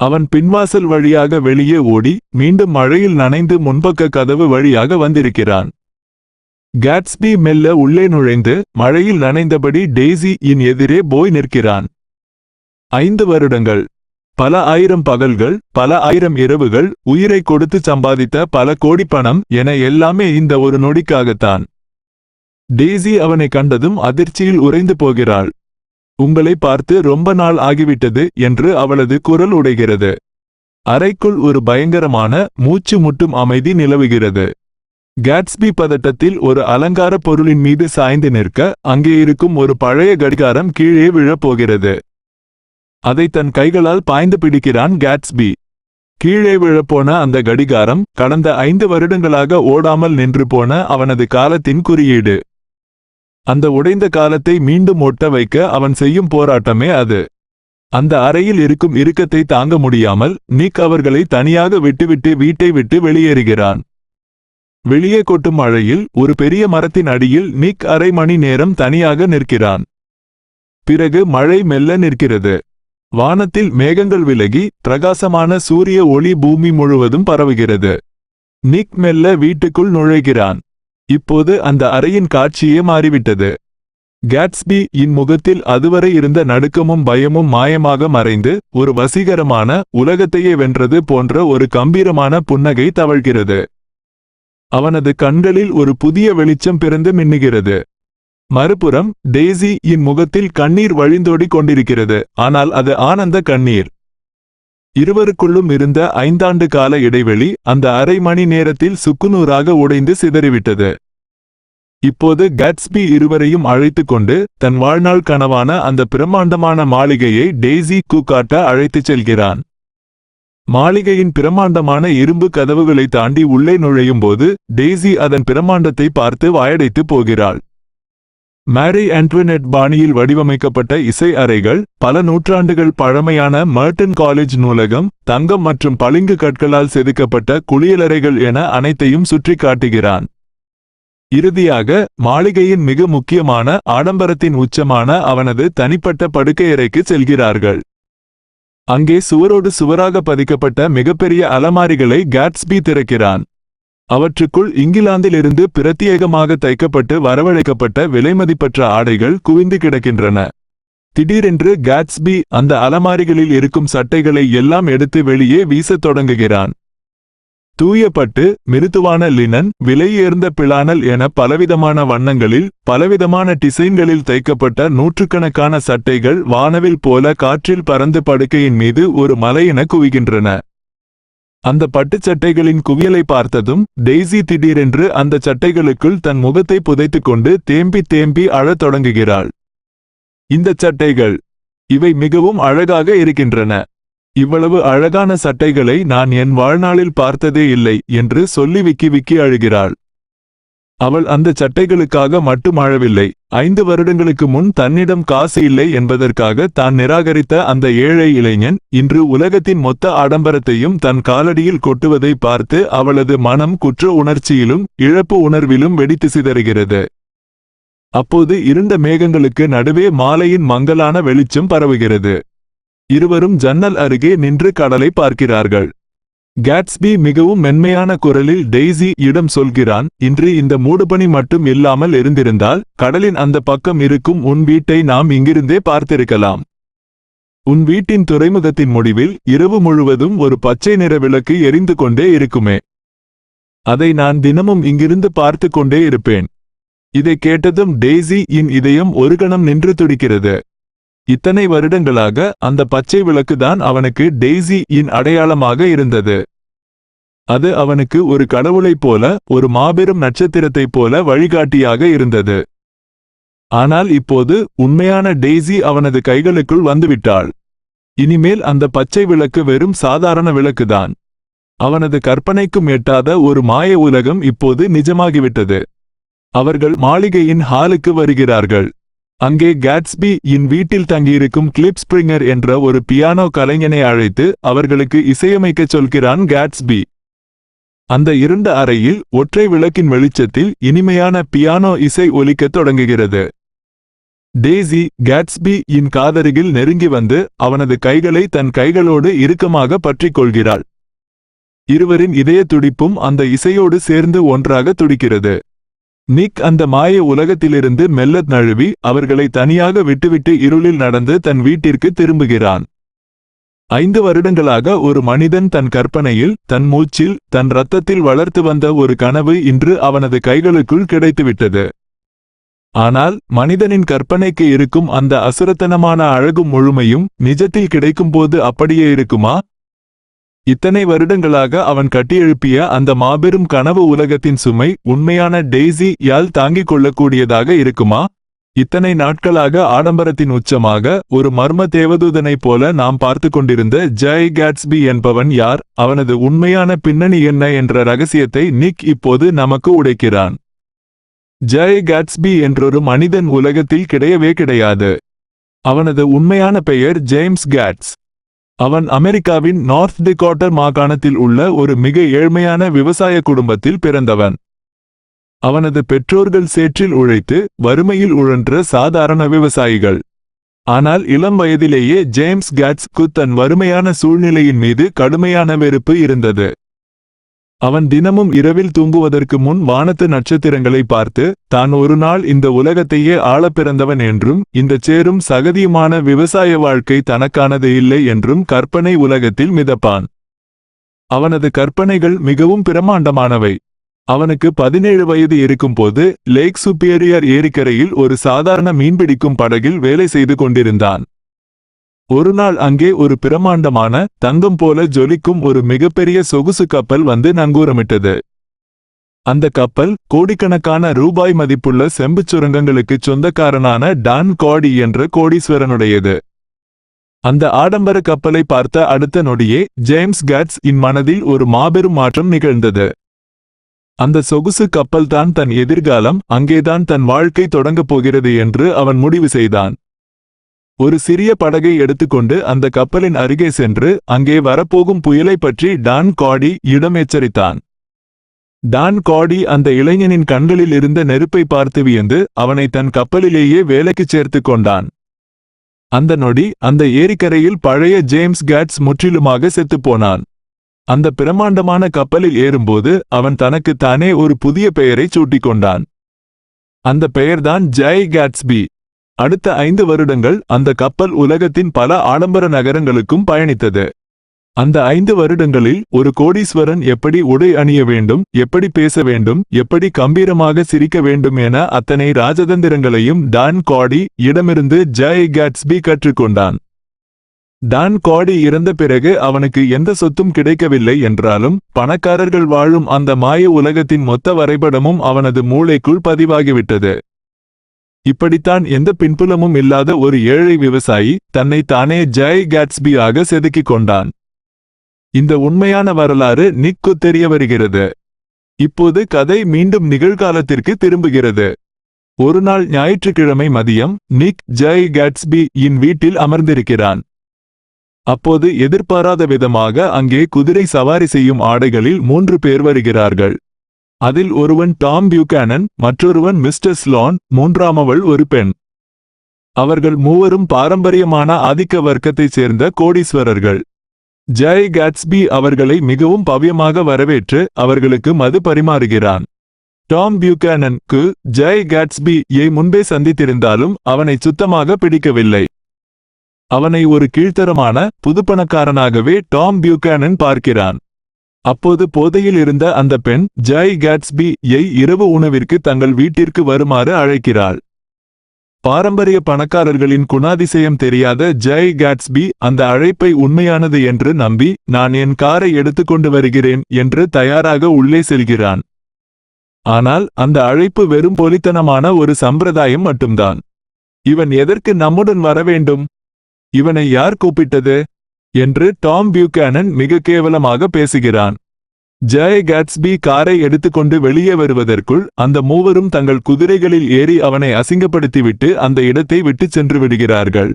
அவன் பின்வாசல் வழியாக வெளியே ஓடி மீண்டும் மழையில் நனைந்து முன்பக்க கதவு வழியாக வந்திருக்கிறான். கேட்ஸ்பி மெல்ல உள்ளே நுழைந்து மழையில் நனைந்தபடி டெய்சி இன் எதிரே போய் நிற்கிறான். 5 வருடங்கள், பல 1000 பகல்கள், பல 1000 இரவுகள், உயிரை கொடுத்து சம்பாதித்த பல கோடி பணம் என எல்லாமே இந்த ஒரு நொடிக்காகத்தான். டெய்சி அவனை கண்டதும் அதிர்ச்சியில் உறைந்து போகிறாள். உங்களை பார்த்து ரொம்ப நாள் ஆகிவிட்டது என்று அவளது குரல் உடைகிறது. அறைக்குள் ஒரு பயங்கரமான மூச்சு முட்டும் அமைதி நிலவுகிறது. கேட்ஸ்பி பதட்டத்தில் ஒரு அலங்கார பொருளின் மீது சாய்ந்து நிற்க அங்கே இருக்கும் ஒரு பழைய கடிகாரம் கீழே விழப்போகிறது. அதை தன் கைகளால் பாய்ந்து பிடிக்கிறான் கேட்ஸ்பி. கீழே விழப்போன அந்த கடிகாரம் கடந்த 5 வருடங்களாக ஓடாமல் நின்று போன அவனது காலத்தின் குறியீடு. அந்த உடைந்த காலத்தை மீண்டும் ஒட்ட வைக்க அவன் செய்யும் போராட்டமே அது. அந்த அறையில் இருக்கும் இறுக்கத்தை தாங்க முடியாமல் நிக் அவர்களை தனியாக விட்டுவிட்டு வீட்டை விட்டு வெளியேறுகிறான். வெளியே கொட்டும் மழையில் ஒரு பெரிய மரத்தின் அடியில் நிக் அரை மணி நேரம் தனியாக நிற்கிறான். பிறகு மழை மெல்ல நிற்கிறது. வானத்தில் மேகங்கள் விலகி பிரகாசமான சூரிய ஒளி பூமி முழுவதும் பரவுகிறது. நிக் மெல்ல வீட்டுக்குள் நுழைகிறான். இப்போது அந்த அறையின் காட்சியே மாறிவிட்டது. கேட்ஸ்பி இன் முகத்தில் அதுவரை இருந்த நடுக்கமும் பயமும் மாயமாக மறைந்து ஒரு வசீகரமான, உலகத்தையே வென்றது போன்ற ஒரு கம்பீரமான புன்னகை தவழ்கிறது. அவனது கண்களில் ஒரு புதிய வெளிச்சம் பிறந்து மின்னுகிறது. மறுபுறம் டெய்ஸி இன் முகத்தில் கண்ணீர் வழிந்தோடி கொண்டிருக்கிறது. ஆனால் அது ஆனந்த கண்ணீர். இருவருக்குள்ளும் இருந்த 5 ஆண்டு கால இடைவெளி அந்த அரை மணி நேரத்தில் சுக்குநூறாக உடைந்து சிதறிவிட்டது. இப்போது கேட்ஸ்பி இருவரையும் அழைத்துக் கொண்டு தன் வாழ்நாள் கனவான அந்த பிரம்மாண்டமான மாளிகையை டெய்ஸிக்கு காட்ட அழைத்துச் செல்கிறான். மாளிகையின் பிரம்மாண்டமான இரும்பு கதவுகளை தாண்டி உள்ளே நுழையும் போது டெய்ஸி அதன் பிரம்மாண்டத்தை பார்த்து வாயடைத்து போகிறாள். மேரி ஆன்ட்வனெட் பாணியில் வடிவமைக்கப்பட்ட இசை அறைகள், பல நூற்றாண்டுகள் பழமையான மர்டன் காலேஜ் நூலகம், தங்கம் மற்றும் பளிங்கு கற்களால் செதுக்கப்பட்ட குளியலறைகள் என அனைத்தையும் சுற்றி காட்டுகிறான். இறுதியாக மாளிகையின் மிக முக்கியமான ஆடம்பரத்தின் உச்சமான அவனது தனிப்பட்ட படுக்கையறைக்கு செல்கிறார்கள். அங்கே சுவரோடு சுவராக பதிக்கப்பட்ட மிகப்பெரிய அலமாரிகளை கேட்ஸ்பி திறக்கிறான். அவற்றுக்குள் இங்கிலாந்திலிருந்து பிரத்யேகமாக தைக்கப்பட்டு வரவழைக்கப்பட்ட விலைமதிப்பற்ற ஆடைகள் குவிந்து கிடக்கின்றன. திடீரென்று கேட்ஸ்பி அந்த அலமாரிகளில் இருக்கும் சட்டைகளை எல்லாம் எடுத்து வெளியே வீசத் தொடங்குகிறான். தூய பட்டு, மிருதுவான லினன், விலையுயர்ந்த பிளானல் என பலவிதமான வண்ணங்களில், பலவிதமான டிசைன்களில் தைக்கப்பட்ட நூற்றுக்கணக்கான சட்டைகள் வானவில் போல காற்றில் பறந்து படுக்கையின் மீது ஒரு மலையென குவிகின்றன. அந்த பட்டுச் சட்டைகளின் குவியலை பார்த்ததும் டெய்ஸி திடீரென்று அந்த சட்டைகளுக்குள் தன் முகத்தை புதைத்துக் கொண்டு தேம்பி தேம்பி அழத் தொடங்குகிறாள். இந்த சட்டைகள், இவை மிகவும் அழகாக இருக்கின்றன. இவ்வளவு அழகான சட்டைகளை நான் என் வாழ்நாளில் பார்த்ததே இல்லை என்று சொல்லி விக்கி விக்கி அழுகிறாள். அவள் அந்த சட்டைகளுக்காக மட்டும் அழவில்லை. 5 வருடங்களுக்கு முன் தன்னிடம் காசு இல்லை என்பதற்காக தான் நிராகரித்த அந்த ஏழை இளைஞன் இன்று உலகத்தின் மொத்த ஆடம்பரத்தையும் தன் காலடியில் கொட்டுவதை பார்த்து அவளது மனம் குற்ற உணர்ச்சியிலும் இழப்பு உணர்விலும் வெடித்து சிதறுகிறது. அப்போது இருண்ட மேகங்களுக்கு நடுவே மாலையின் மங்கலான வெளிச்சம் பரவுகிறது. இருவரும் ஜன்னல் அருகே நின்று கடலை பார்க்கிறார்கள். கேட்ஸ்பி மிகவும் மென்மையான குரலில் டெய்ஸி இடம் சொல்கிறான், இன்று இந்த மூடுபனி மட்டும் இல்லாமல் இருந்திருந்தால் கடலின் அந்த பக்கம் இருக்கும் உன் வீட்டை நாம் இங்கிருந்தே பார்த்திருக்கலாம். உன் வீட்டின் துறைமுகத்தின் முடிவில் இரவு முழுவதும் ஒரு பச்சை நிற விளக்கு எரிந்து கொண்டே இருக்குமே. அதை நான் தினமும் இங்கிருந்து பார்த்து கொண்டே இருப்பேன். இதை கேட்டதும் டெய்ஸி இன் இதயம் ஒரு கணம் நின்று துடிக்கிறது. இத்தனை வருடங்களாக அந்த பச்சை விளக்குதான் அவனுக்கு டெய்ஸி இன் அடையாளமாக இருந்தது. அது அவனுக்கு ஒரு கடவுளைப் போல, ஒரு மாபெரும் நட்சத்திரத்தைப் போல வழிகாட்டியாக இருந்தது. ஆனால் இப்போது உண்மையான டெய்ஸி அவனது கைகளுக்குள் வந்துவிட்டாள். இனிமேல் அந்த பச்சை விளக்கு வெறும் சாதாரண விளக்குதான். அவனது கற்பனைக்கும் எட்டாத ஒரு மாய உலகம் இப்போது நிஜமாகிவிட்டது. அவர்கள் மாளிகையின் ஹாலுக்கு வருகிறார்கள். அங்கே கேட்ஸ்பி இன் வீட்டில் தங்கியிருக்கும் கிளிப் ஸ்பிரிங்கர் என்ற ஒரு பியானோ கலைஞனை அழைத்து அவர்களுக்கு இசையமைக்கச் சொல்கிறான் கேட்ஸ்பி. அந்த இருண்ட அறையில் ஒற்றை விளக்கின் வெளிச்சத்தில் இனிமையான பியானோ இசை ஒலிக்கத் தொடங்குகிறது. டெய்ஸி கேட்ஸ்பி இன் காதருகில் நெருங்கி வந்து அவனது கைகளை தன் கைகளோடு இறுக்கமாக பற்றிக் கொள்கிறாள். இருவரின் இதய துடிப்பும் அந்த இசையோடு சேர்ந்து ஒன்றாக துடிக்கிறது. நிக் அந்த மாய உலகத்திலிருந்து மெல்ல நழுவி அவர்களை தனியாக விட்டுவிட்டு இருளில் நடந்து தன் வீட்டிற்கு திரும்புகிறான். 5 வருடங்களாக ஒரு மனிதன் தன் கற்பனையில், தன் மூச்சில், தன் இரத்தத்தில் வளர்த்து வந்த ஒரு கனவு இன்று அவனது கைகளுக்குள் கிடைத்துவிட்டது. ஆனால் மனிதனின் கற்பனைக்கு இருக்கும் அந்த அசுரத்தனமான அழகும் முழுமையும் நிஜத்தில் கிடைக்கும்போது அப்படியே இருக்குமா? இத்தனை வருடங்களாக அவன் கட்டியெழுப்பிய அந்த மாபெரும் கனவு உலகத்தின் சுமை உண்மையான டெய்ஸி யால் தாங்கிக் கொள்ளக்கூடியதாக இருக்குமா? இத்தனை நாட்களாக ஆடம்பரத்தின் உச்சமாக ஒரு மர்ம தேவதூதனைப் போல நாம் பார்த்து கொண்டிருந்த ஜாய் கேட்ஸ்பி என்பவன் யார்? அவனது உண்மையான பின்னணி என்ன என்ற ரகசியத்தை நிக் இப்போது நமக்கு உடைக்கிறான். ஜாய் கேட்ஸ்பி என்றொரு மனிதன் உலகத்தில் கிடையவே கிடையாது. அவனது உண்மையான பெயர் ஜேம்ஸ் கேட்ஸ். அவன் அமெரிக்காவின் நார்த் டெகோட்டா மாகாணத்தில் உள்ள ஒரு மிக ஏழ்மையான விவசாய குடும்பத்தில் பிறந்தவன். அவனது பெற்றோர்கள் சேற்றில் உழைத்து வறுமையில் உழன்ற சாதாரண விவசாயிகள். ஆனால் இளம் வயதிலேயே ஜேம்ஸ் கேட்ஸ்க்கு தன் வறுமையான சூழ்நிலையின் மீது கடுமையான வெறுப்பு இருந்தது. அவன் தினமும் இரவில் தூங்குவதற்கு முன் வானத்து நட்சத்திரங்களை பார்த்து தான் ஒரு நாள் இந்த உலகத்தையே ஆளப் பிறந்தவன் என்றும் இந்த சேரும் சகதியுமான விவசாய வாழ்க்கை தனக்கானது இல்லை என்றும் கற்பனை உலகத்தில் மிதப்பான். அவனது கற்பனைகள் மிகவும் பிரமாண்டமானவை. அவனுக்கு 17 வயது இருக்கும்போது லேக் சுப்பீரியர் ஏரிக்கரையில் ஒரு சாதாரண மீன்பிடிக்கும் படகில் வேலை செய்து கொண்டிருந்தான். ஒருநாள் அங்கே ஒரு பிரமாண்டமான தங்கம் போல ஜொலிக்கும் ஒரு மிகப்பெரிய சொகுசு கப்பல் வந்து நங்கூரமிட்டது. அந்த கப்பல் கோடிக்கணக்கான ரூபாய் மதிப்புள்ள செம்புச் சுரங்கங்களுக்கு சொந்தக்காரனான டான் காடி என்ற கோடீஸ்வரனுடையது. அந்த ஆடம்பர கப்பலை பார்த்த அடுத்த நொடியே ஜேம்ஸ் கேட்ஸ் இன் மனதில் ஒரு மாபெரும் மாற்றம் நிகழ்ந்தது. அந்த சொகுசு கப்பல் தான் தன் எதிர்காலம், அங்கேதான் தன் வாழ்க்கை தொடங்கப் போகிறது என்று அவன் முடிவு செய்தான். ஒரு சிறிய படகை எடுத்துக்கொண்டு அந்த கப்பலின் அருகே சென்று அங்கே வரப்போகும் புயலை பற்றி டான் காடி இடம் எச்சரித்தான். டான் காடி அந்த இளைஞனின் கண்களில் இருந்த நெருப்பை பார்த்து வியந்து அவனை தன் கப்பலிலேயே வேலைக்கு சேர்த்து கொண்டான். அந்த நொடி அந்த ஏரிக்கரையில் பழைய ஜேம்ஸ் கேட்ஸ் முற்றிலுமாக செத்துப்போனான். அந்த பிரமாண்டமான கப்பலில் ஏறும்போது அவன் தனக்கு தானே ஒரு புதிய பெயரை சூட்டிக் கொண்டான். அந்த பெயர்தான் ஜாய் கேட்ஸ்பி. அடுத்த 5 வருடங்கள் அந்த கப்பல் உலகத்தின் பல ஆடம்பர நகரங்களுக்கும் பயணித்தது. அந்த 5 வருடங்களில் ஒரு கோடீஸ்வரன் எப்படி உடை அணிய வேண்டும், எப்படி பேச வேண்டும், எப்படி கம்பீரமாக சிரிக்க வேண்டும் என அத்தனை ராஜதந்திரங்களையும் டான் காடி இடமிருந்து ஜாய் கேட்ஸ்பி கற்றுக்கொண்டான். டான் காடி இறந்த பிறகு அவனுக்கு எந்த சொத்தும் கிடைக்கவில்லை என்றாலும் பணக்காரர்கள் வாழும் அந்த மாய உலகத்தின் மொத்த வரைபடமும் அவனது மூளைக்குள் பதிவாகிவிட்டது. இப்படித்தான் எந்த பின்புலமும் இல்லாத ஒரு ஏழை விவசாயி தன்னை தானே ஜாய் கேட்ஸ்பி ஆக செதுக்கிக் கொண்டான். இந்த உண்மையான வரலாறு நிக்கு தெரிய வருகிறது. இப்போது கதை மீண்டும் நிகழ்காலத்திற்கு திரும்புகிறது. ஒருநாள் ஞாயிற்றுக்கிழமை மதியம் நிக் ஜாய் கேட்ஸ்பி இன் வீட்டில் அமர்ந்திருக்கிறான். அப்போது எதிர்பாராத விதமாக அங்கே குதிரை சவாரி செய்யும் ஆடைகளில் 3 பேர் வருகிறார்கள். அதில் ஒருவன் டாம் பியூகானன், மற்றொருவன் மிஸ்டர் ஸ்லான், மூன்றாமவள் ஒரு பெண். அவர்கள் மூவரும் பாரம்பரியமான ஆதிக்க வர்க்கத்தைச் சேர்ந்த கோடீஸ்வரர்கள். ஜாய் கேட்ஸ்பி அவர்களை மிகவும் பவ்யமாக வரவேற்று அவர்களுக்கு மது பரிமாறுகிறான். டாம் பியூகானனுக்கு ஜாய் கேட்ஸ்பியை முன்பே சந்தித்திருந்தாலும் அவனை சுத்தமாக பிடிக்கவில்லை. அவனை ஒரு கீழ்த்தரமான புதுப்பணக்காரனாகவே டாம் பியூகானன் பார்க்கிறான். அப்போது போதையில் இருந்த அந்த பெண் ஜாய் கேட்ஸ்பியை இரவு உணவிற்கு தங்கள் வீட்டிற்கு வருமாறு அழைக்கிறாள். பாரம்பரிய பணக்காரர்களின் குணாதிசயம் தெரியாத ஜாய் கேட்ஸ்பி அந்த அழைப்பை உண்மையானது என்று நம்பி நான் என் காரை எடுத்துக்கொண்டு வருகிறேன் என்று தயாராக உள்ளே செல்கிறான். ஆனால் அந்த அழைப்பு வெறும் போலித்தனமான ஒரு சம்பிரதாயம் மட்டும்தான். இவன் எதற்கு நம்முடன் வர வேண்டும்? இவனை யார் கூப்பிட்டது என்று டாம் பியூகானன் மிக கேவலமாக பேசுகிறான். ஜாய் கேட்ஸ்பி காரை எடுத்துக்கொண்டு வெளியே வருவதற்குள் அந்த மூவரும் தங்கள் குதிரைகளில் ஏறி அவனை அசிங்கப்படுத்திவிட்டு அந்த இடத்தை விட்டு சென்று விடுகிறார்கள்.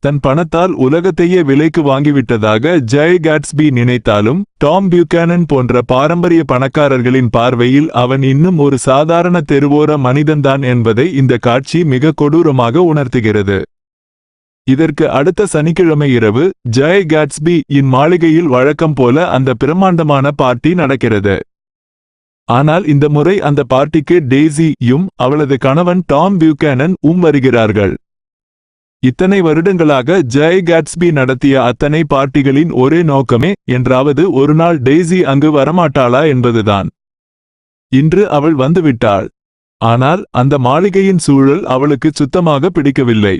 தன் பணத்தால் உலகத்தையே விலைக்கு வாங்கிவிட்டதாக ஜாய் கேட்ஸ்பி நினைத்தாலும் டாம் பியூகானன் போன்ற பாரம்பரிய பணக்காரர்களின் பார்வையில் அவன் இன்னும் ஒரு சாதாரண தெருவோர மனிதன்தான் என்பதை இந்த காட்சி மிக கொடூரமாக உணர்த்துகிறது. இதற்கு அடுத்த சனிக்கிழமை இரவு ஜாய் கேட்ஸ்பி இன் மாளிகையில் வழக்கம் போல அந்த பிரமாண்டமான பார்ட்டி நடக்கிறது. ஆனால் இந்த முறை அந்த பார்ட்டிக்கு டெய்ஸியும் அவளது கணவன் டாம் பியூகானன் வருகிறார்கள். இத்தனை வருடங்களாக ஜாய் கேட்ஸ்பி நடத்திய அத்தனை பார்ட்டிகளின் ஒரே நோக்கமே என்றாவது ஒரு நாள் டெய்ஸி அங்கு வரமாட்டாளா என்பதுதான். இன்று அவள் வந்துவிட்டாள். ஆனால் அந்த மாளிகையின் சூழல் அவளுக்கு சுத்தமாக பிடிக்கவில்லை.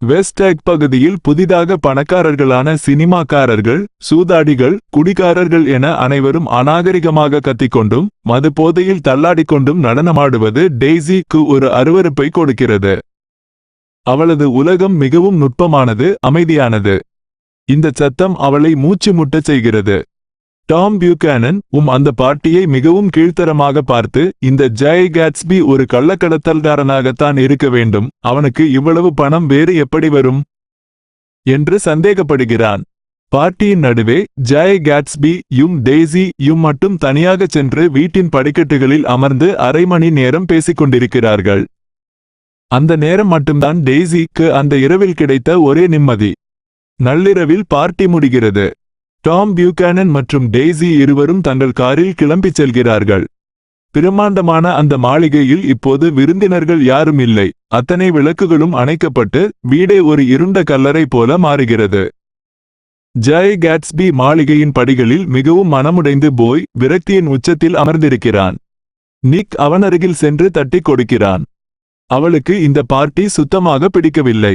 வெஸ்ட் எக் பகுதியில் புதிதாக பணக்காரர்களான சினிமாக்காரர்கள், சூதாடிகள், குடிகாரர்கள் என அனைவரும் அநாகரிகமாக கத்திக்கொண்டும் மது போதையில் தள்ளாடிக்கொண்டும் நடனமாடுவது டெய்ஸிக்கு ஒரு அருவருப்பை கொடுக்கிறது. அவளது உலகம் மிகவும் நுட்பமானது, அமைதியானது. இந்த சத்தம் அவளை மூச்சு முட்டச் செய்கிறது. டாம் பியூகானன் அந்த பார்ட்டியை மிகவும் கீழ்த்தரமாக பார்த்து இந்த ஜாய் கேட்ஸ்பி ஒரு கள்ளக்கடத்தல்காரனாகத்தான் இருக்க வேண்டும், அவனுக்கு இவ்வளவு பணம் வேறு எப்படி வரும் என்று சந்தேகப்படுகிறான். பார்ட்டியின் நடுவே ஜாய் கேட்ஸ்பி டெய்ஸி மட்டும் தனியாக சென்று வீட்டின் படிக்கட்டுகளில் அமர்ந்து அரை மணி நேரம் பேசிக்கொண்டிருக்கிறார்கள். அந்த நேரம் மட்டும்தான் டெய்ஸிக்கு அந்த இரவில் கிடைத்த ஒரே நிம்மதி. நள்ளிரவில் பார்ட்டி முடிகிறது. டாம் பியூகானன் மற்றும் டெய்ஸி இருவரும் தங்கள் காரில் கிளம்பிச் செல்கிறார்கள். பிரம்மாண்டமான அந்த மாளிகையில் இப்போது விருந்தினர்கள் யாரும் இல்லை. அத்தனை விளக்குகளும் அணைக்கப்பட்டு வீடே ஒரு இருண்ட கல்லறை போல மாறுகிறது. ஜாய் கேட்ஸ்பி மாளிகையின் படிகளில் மிகவும் மனமுடைந்து போய் விரக்தியின் உச்சத்தில் அமர்ந்திருக்கிறான். நிக் அவனருகில் சென்று தட்டி கொடுக்கிறான். அவளுக்கு இந்த பார்ட்டி சுத்தமாக பிடிக்கவில்லை.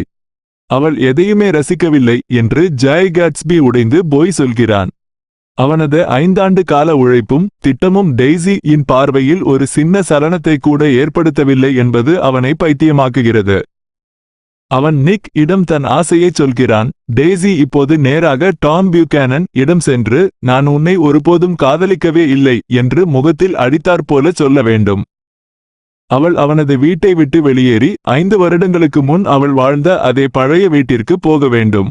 அவள் எதையுமே ரசிக்கவில்லை என்று ஜாய் கேட்ஸ்பி உடைந்து போய் சொல்கிறான். அவனது 5 ஆண்டு கால உழைப்பும் திட்டமும் டெய்ஸி இன் பார்வையில் ஒரு சின்ன சலனத்தை கூட ஏற்படுத்தவில்லை என்பது அவனை பைத்தியமாக்குகிறது. அவன் நிக் இடம் தன் ஆசையை சொல்கிறான். டெய்ஸி இப்போது நேராக டாம் பியூகானன் இடம் சென்று, நான் உன்னை ஒருபோதும் காதலிக்கவே இல்லை என்று முகத்தில் அடித்தாற்போல சொல்ல வேண்டும். அவள் அவனது வீட்டை விட்டு வெளியேறி 5 வருடங்களுக்கு முன் அவள் வாழ்ந்த அதே பழைய வீட்டிற்கு போக வேண்டும்.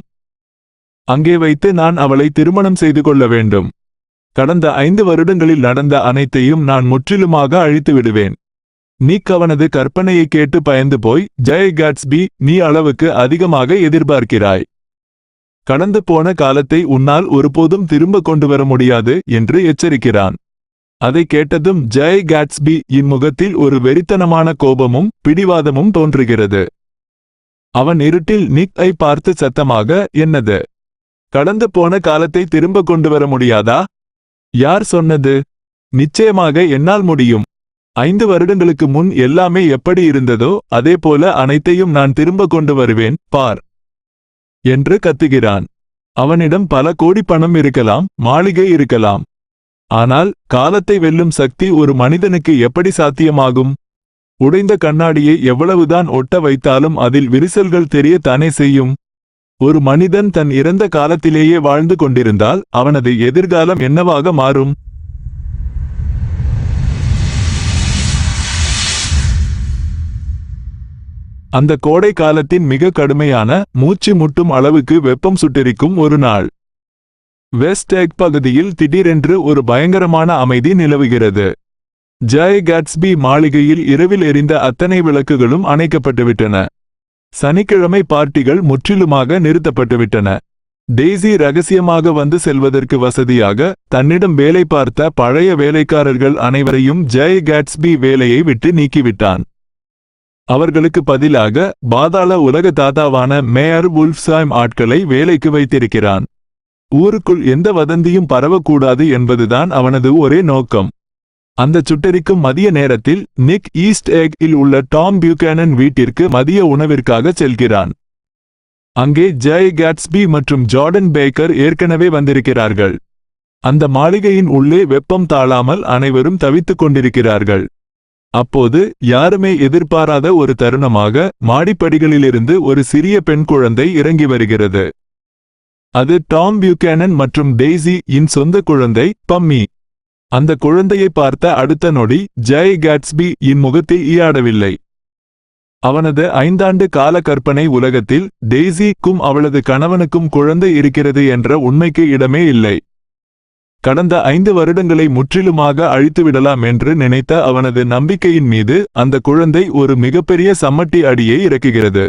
அங்கே வைத்து நான் அவளை திருமணம் செய்து கொள்ள வேண்டும். கடந்த 5 வருடங்களில் நடந்த அனைத்தையும் நான் முற்றிலுமாக அழித்து விடுவேன். நிக் அவனது கற்பனையை கேட்டு பயந்து போய், ஜாய் கேட்ஸ்பி, நீ அளவுக்கு அதிகமாக எதிர்பார்க்கிறாய். கடந்து போன காலத்தை உன்னால் ஒருபோதும் திரும்ப கொண்டு வர முடியாது என்று எச்சரிக்கிறான். அதை கேட்டதும் ஜாய் கேட்ஸ்பி இன் முகத்தில் ஒரு வெறித்தனமான கோபமும் பிடிவாதமும் தோன்றுகிறது. அவன் இருட்டில் நிக் ஐ பார்த்து சத்தமாக, என்னது? கடந்து போன காலத்தை திரும்ப கொண்டு வர முடியாதா? யார் சொன்னது? நிச்சயமாக என்னால் முடியும். 5 வருடங்களுக்கு முன் எல்லாமே எப்படி இருந்ததோ அதேபோல அனைத்தையும் நான் திரும்ப கொண்டு வருவேன், பார் என்று கத்துகிறான். அவனிடம் பல கோடி பணம் இருக்கலாம், மாளிகை இருக்கலாம். ஆனால் காலத்தை வெல்லும் சக்தி ஒரு மனிதனுக்கு எப்படி சாத்தியமாகும்? உடைந்த கண்ணாடியை எவ்வளவுதான் ஒட்ட வைத்தாலும் அதில் விரிசல்கள் தெரியத்தானே செய்யும். ஒரு மனிதன் தன் இறந்த காலத்திலேயே வாழ்ந்து கொண்டிருந்தால் அவனது எதிர்காலம் என்னவாக மாறும்? அந்த கோடை காலத்தின் மிக கடுமையான, மூச்சு முட்டும் அளவுக்கு வெப்பம் சுட்டெரிக்கும் ஒரு நாள். வெஸ்ட் எக் பகுதியில் திடீரென்று ஒரு பயங்கரமான அமைதி நிலவுகிறது. ஜாய் கேட்ஸ்பி மாளிகையில் இரவில் எரிந்த அத்தனை விளக்குகளும் அணைக்கப்பட்டுவிட்டன. சனிக்கிழமை பார்ட்டிகள் முற்றிலுமாக நிறுத்தப்பட்டுவிட்டன. டெய்ஸி ரகசியமாக வந்து செல்வதற்கு வசதியாக தன்னிடம் வேலை பார்த்த பழைய வேலைக்காரர்கள் அனைவரையும் ஜாய் கேட்ஸ்பி வேலையை விட்டு நீக்கிவிட்டான். அவர்களுக்கு பதிலாக பாதாள உலக தாத்தாவான மேயர் வுல்ஃப்சாய்ம் ஆட்களை வேலைக்கு வைத்திருக்கிறான். ஊருக்குள் எந்த வதந்தியும் பரவக்கூடாது என்பதுதான் அவனது ஒரே நோக்கம். அந்த சுட்டெரிக்கும் மதிய நேரத்தில் நிக் ஈஸ்ட் எக் இல் உள்ள டாம் பியூகானன் வீட்டிற்கு மதிய உணவிற்காக செல்கிறான். அங்கே ஜாய் கேட்ஸ்பி மற்றும் ஜார்டன் பேக்கர் ஏற்கனவே வந்திருக்கிறார்கள். அந்த மாளிகையின் உள்ளே வெப்பம் தாழாமல் அனைவரும் தவித்துக் கொண்டிருக்கிறார்கள். அப்போது யாருமே எதிர்பாராத ஒரு தருணமாக மாடிப்படிகளிலிருந்து ஒரு சிறிய பெண் குழந்தை இறங்கி வருகிறது. அது டாம் பியூகானன் மற்றும் டெய்ஸி இன் சொந்த குழந்தை, பம்மி. அந்த குழந்தையை பார்த்த அடுத்த நொடி ஜாய் கேட்ஸ்பி இன் முகத்தில் ஈயாடவில்லை. அவனது 5 ஆண்டு கால கற்பனை உலகத்தில் டெய்ஸிக்கும் அவளது கணவனுக்கும் குழந்தை இருக்கிறது என்ற உண்மைக்கு இடமே இல்லை. கடந்த 5 வருடங்களை முற்றிலுமாக அழித்துவிடலாம் என்று நினைத்த அவனது நம்பிக்கையின் மீது அந்த குழந்தை ஒரு மிகப்பெரிய சம்மட்டி அடியை இறக்குகிறது.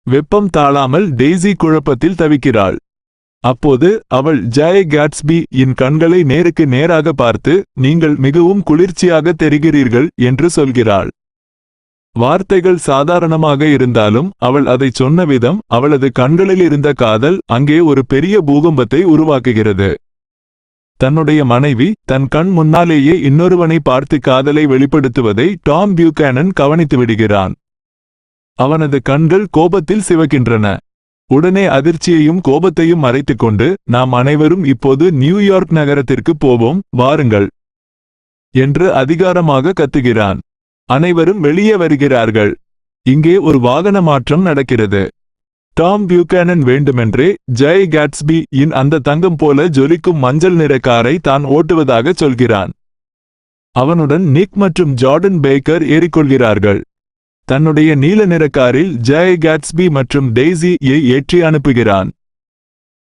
வெப்பம் தாழாமல் டெய்ஸி குழப்பத்தில் தவிக்கிறாள். அப்போது அவள் ஜாய் கேட்ஸ்பி இன் கண்களை நேருக்கு நேராக பார்த்து, நீங்கள் மிகவும் குளிர்ச்சியாக தெரிகிறீர்கள் என்று சொல்கிறாள். வார்த்தைகள் சாதாரணமாக இருந்தாலும் அவள் அதை சொன்ன விதம், அவளது கண்களில் இருந்த காதல் அங்கே ஒரு பெரிய பூகம்பத்தை உருவாக்குகிறது. தன்னுடைய மனைவி தன் கண் முன்னாலேயே இன்னொருவனை பார்த்து காதலை வெளிப்படுத்துவதை டாம் பியூகானன் கவனித்து விடுகிறான். அவனது கண்கள் கோபத்தில் சிவக்கின்றன. உடனே அதிர்ச்சியையும் கோபத்தையும் மறைத்துக்கொண்டு, நாம் அனைவரும் இப்போது நியூயார்க் நகரத்திற்கு போவோம், வாருங்கள் என்று அதிகாரமாக கத்துகிறான். அனைவரும் வெளியே வருகிறார்கள். இங்கே ஒரு வாகன மாற்றம் நடக்கிறது. டாம் பியூகானன் வேண்டுமென்றே ஜாய் கேட்ஸ்பி இன் அந்த தங்கம் போல ஜொலிக்கும் மஞ்சள் நிற காரை தான் ஓட்டுவதாக சொல்கிறான். அவனுடன் நிக் மற்றும் ஜார்டன் பேக்கர் ஏறிக்கொள்கிறார்கள். தன்னுடைய நீல நிற காரில் ஜாய் கேட்ஸ்பி மற்றும் டெய்ஸியை ஏற்றி அனுப்புகிறான்.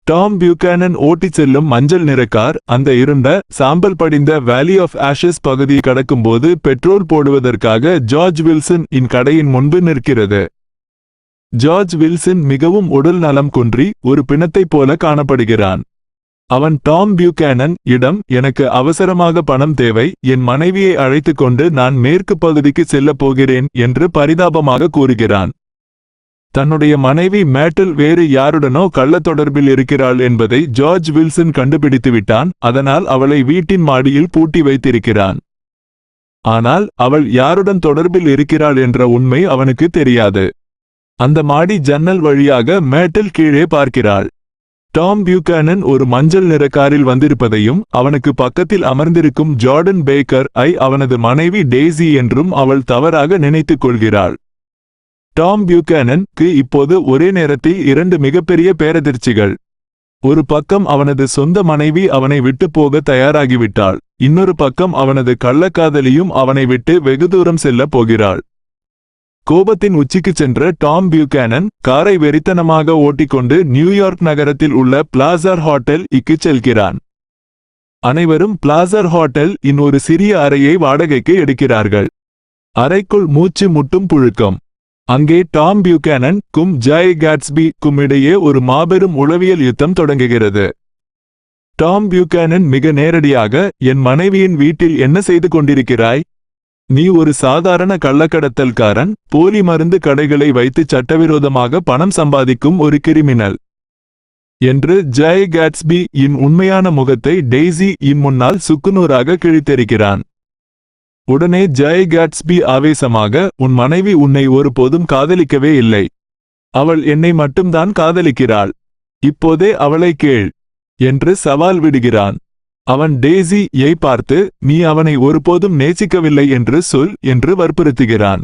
டாம் பியூகானன் ஓட்டிச் செல்லும் மஞ்சள் நிற கார் அந்த இருண்ட சாம்பல் படிந்த வேலி ஆஃப் ஆஷஸ் பகுதியை கடக்கும்போது பெட்ரோல் போடுவதற்காக ஜார்ஜ் வில்சன் இன் கடையின் முன்பு நிற்கிறது. ஜார்ஜ் வில்சன் மிகவும் உடல் நலம் குன்றி ஒரு பிணத்தைப் போல காணப்படுகிறான். அவன் டாம் பியூகானன் இடம் எனக்கு அவசரமாக பணம் தேவை, என் மனைவியை அழைத்துக் கொண்டு நான் மேற்கு பகுதிக்கு செல்லப் போகிறேன் என்று பரிதாபமாக கூறுகிறான். தன்னுடைய மனைவி மேட்டில் வேறு யாருடனோ கள்ளத் தொடர்பில் இருக்கிறாள் என்பதை ஜார்ஜ் வில்சன் கண்டுபிடித்துவிட்டான். அதனால் அவளை வீட்டின் மாடியில் பூட்டி வைத்திருக்கிறான். ஆனால் அவள் யாருடன் தொடர்பில் இருக்கிறாள் என்ற உண்மை அவனுக்கு தெரியாது. அந்த மாடி ஜன்னல் வழியாக மேட்டில் கீழே பார்க்கிறாள். டாம் பியூகானன் ஒரு மஞ்சள் நிற காரில் வந்திருப்பதையும் அவனுக்கு பக்கத்தில் அமர்ந்திருக்கும் ஜார்டன் பேக்கர் ஐ அவனது மனைவி டெய்சி என்றும் அவள் தவறாக நினைத்துக் கொள்கிறாள். டாம் பியூகானனுக்கு இப்போது ஒரே நேரத்தில் இரண்டு மிகப்பெரிய பேரதிர்ச்சிகள். ஒரு பக்கம் அவனது சொந்த மனைவி அவனை விட்டு போக தயாராகிவிட்டாள். இன்னொரு பக்கம் அவனது கள்ளக்காதலியும் அவனை விட்டு வெகு தூரம் செல்லப் போகிறாள். கோபத்தின் உச்சிக்கு சென்ற டாம் பியூகானன் காரை வெறித்தனமாக ஓட்டிக்கொண்டு நியூயார்க் நகரத்தில் உள்ள பிளாசர் ஹோட்டல் இக்கு செல்கிறான். அனைவரும் பிளாசர் ஹோட்டல் இன் ஒரு சிறிய அறையை வாடகைக்கு எடுக்கிறார்கள். அறைக்குள் மூச்சு முட்டும் புழுக்கம். அங்கே டாம் பியூகானன் கும் ஜாய் கேட்ஸ்பி கும் இடையே ஒரு மாபெரும் உளவியல் யுத்தம் தொடங்குகிறது. டாம் பியூகானன் மிக நேரடியாக, என் மனைவியின் வீட்டில் என்ன செய்து கொண்டிருக்கிறாய்? நீ ஒரு சாதாரண கள்ளக்கடத்தல்காரன், போலி மருந்து கடைகளை வைத்து சட்டவிரோதமாக பணம் சம்பாதிக்கும் ஒரு கிரிமினல் என்று ஜாய் கேட்ஸ்பி இன் உண்மையான முகத்தை டெய்சி இன் முன்னால் சுக்குநூறாக கிழித்தெறிக்கிறான். உடனே ஜாய் கேட்ஸ்பி ஆவேசமாக, உன் மனைவி உன்னை ஒருபோதும் காதலிக்கவே இல்லை. அவள் என்னை மட்டும்தான் காதலிக்கிறாள். இப்போதே அவளை கேள் என்று சவால் விடுகிறான். அவன் டெய்சி யை பார்த்து, நீ அவனை ஒருபோதும் நேசிக்கவில்லை என்று சொல் என்று வற்புறுத்துகிறான்.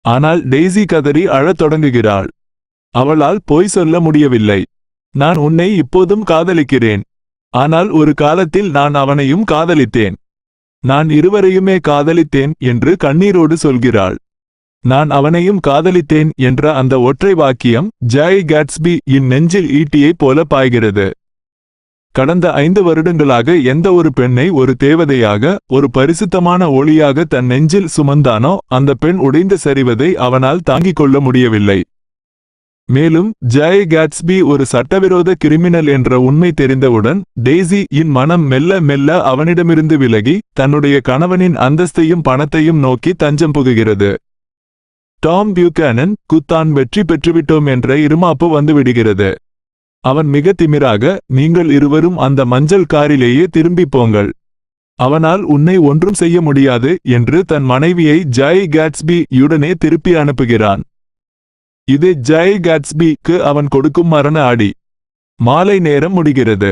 ஆனால் டெய்சி கதறி அழத் தொடங்குகிறாள். அவளால் பொய் சொல்ல முடியவில்லை. நான் உன்னை இப்போதும் காதலிக்கிறேன். ஆனால் ஒரு காலத்தில் நான் அவனையும் காதலித்தேன். நான் இருவரையுமே காதலித்தேன் என்று கண்ணீரோடு சொல்கிறாள். நான் அவனையும் காதலித்தேன் என்ற அந்த ஒற்றை வாக்கியம் ஜாய் கேட்ஸ்பி இன் நெஞ்சில் ஈட்டியைப் போல பாய்கிறது. கடந்த 5 வருடங்களாக எந்த ஒரு பெண்ணை ஒரு தேவதையாக, ஒரு பரிசுத்தமான ஒளியாக தன் நெஞ்சில் சுமந்தானோ அந்த பெண் உடைந்து சரிவதை அவனால் தாங்கிக் கொள்ள முடியவில்லை. மேலும் ஜாய் கேட்ஸ்பி ஒரு சட்டவிரோத கிரிமினல் என்ற உண்மை தெரிந்தவுடன் டெய்சி இன் மனம் மெல்ல மெல்ல அவனிடமிருந்து விலகி தன்னுடைய கணவனின் அந்தஸ்தையும் பணத்தையும் நோக்கி தஞ்சம் புகுகிறது. டாம் பியூகானன் தான் வெற்றி பெற்றுவிட்டோம் என்ற இருமாப்பு வந்துவிடுகிறது. அவன் மிக திமிராக, நீங்கள் இருவரும் அந்த மஞ்சள் காரிலேயே திரும்பி போங்கள். அவனால் உன்னை ஒன்றும் செய்ய முடியாது என்று தன் மனைவியை ஜாய் கேட்ஸ்பி யுடனே திருப்பி அனுப்புகிறான். இது ஜாய் கேட்ஸ்பிக்கு அவன் கொடுக்கும் மரண அடி. மாலை நேரம் முடிகிறது.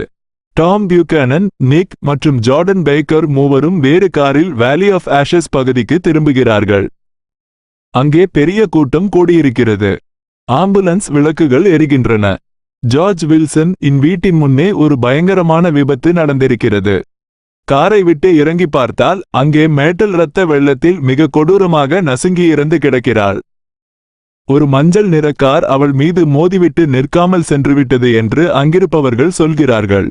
டாம் பியூகானன், நிக் மற்றும் ஜார்டன் பேக்கர் மூவரும் வேறு காரில் வேலி ஆஃப் ஆஷஸ் பகுதிக்கு திரும்புகிறார்கள். அங்கே பெரிய கூட்டம் கூடியிருக்கிறது. ஆம்புலன்ஸ் விளக்குகள் எரிகின்றன. ஜார்ஜ் வில்சன் இன் வீட்டின் முன்னே ஒரு பயங்கரமான விபத்து நடந்திருக்கிறது. காரை விட்டு இறங்கி பார்த்தால் அங்கே மேட்டல் இரத்த வெள்ளத்தில் மிக கொடூரமாக நசுங்கி இறந்து கிடக்கிறாள். ஒரு மஞ்சள் நிற கார் அவள் மீது மோதிவிட்டு நிற்காமல் சென்றுவிட்டது என்று அங்கிருப்பவர்கள் சொல்கிறார்கள்.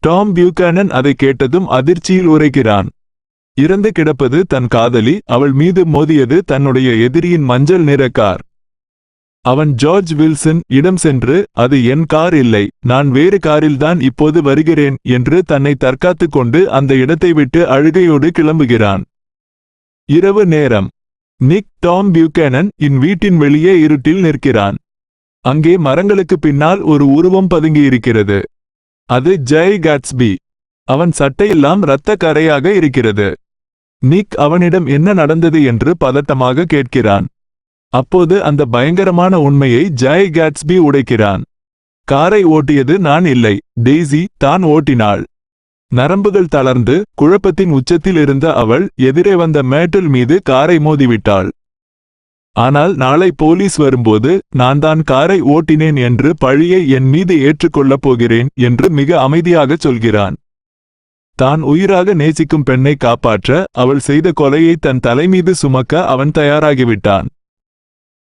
டாம் பியூகானன் அதை கேட்டதும் அதிர்ச்சியில் உரைக்கிறான். இறந்து கிடப்பது தன் காதலி, அவள் மீது மோதியது தன்னுடைய எதிரியின் மஞ்சள் நிற கார். அவன் ஜார்ஜ் வில்சன் இடம் சென்று, அது என் கார் இல்லை, நான் வேறு காரில்தான் இப்போது வருகிறேன் என்று தன்னை தற்காத்துக் கொண்டு அந்த இடத்தை விட்டு அழுகையோடு கிளம்புகிறான். இரவு நேரம். நிக் டாம் பியூகானன் இன் வீட்டின் வெளியே இருட்டில் நிற்கிறான். அங்கே மரங்களுக்கு பின்னால் ஒரு உருவம் பதுங்கியிருக்கிறது. அது ஜாய் கேட்ஸ்பி. அவன் சட்டையெல்லாம் இரத்த கரையாக இருக்கிறது. நிக் அவனிடம் என்ன நடந்தது என்று பதட்டமாக கேட்கிறான். அப்போது அந்த பயங்கரமான உண்மையை ஜாய் கேட்ஸ்பி உடைக்கிறான். காரை ஓட்டியது நான் இல்லை, டெய்சி தான் ஓட்டினாள். நரம்புகள் தளர்ந்து குழப்பத்தின் உச்சத்தில் இருந்த அவள் எதிரே வந்த மேட்டல் மீது காரை மோதிவிட்டாள். ஆனால் நாளை போலீஸ் வரும்போது நான் தான் காரை ஓட்டினேன் என்று பழியை என் மீது ஏற்றுக்கொள்ளப் போகிறேன் என்று மிக அமைதியாகச் சொல்கிறான். தான் உயிராக நேசிக்கும் பெண்ணை காப்பாற்ற அவள் செய்த கொலையை தன் தலைமீது சுமக்க அவன் தயாராகிவிட்டான்.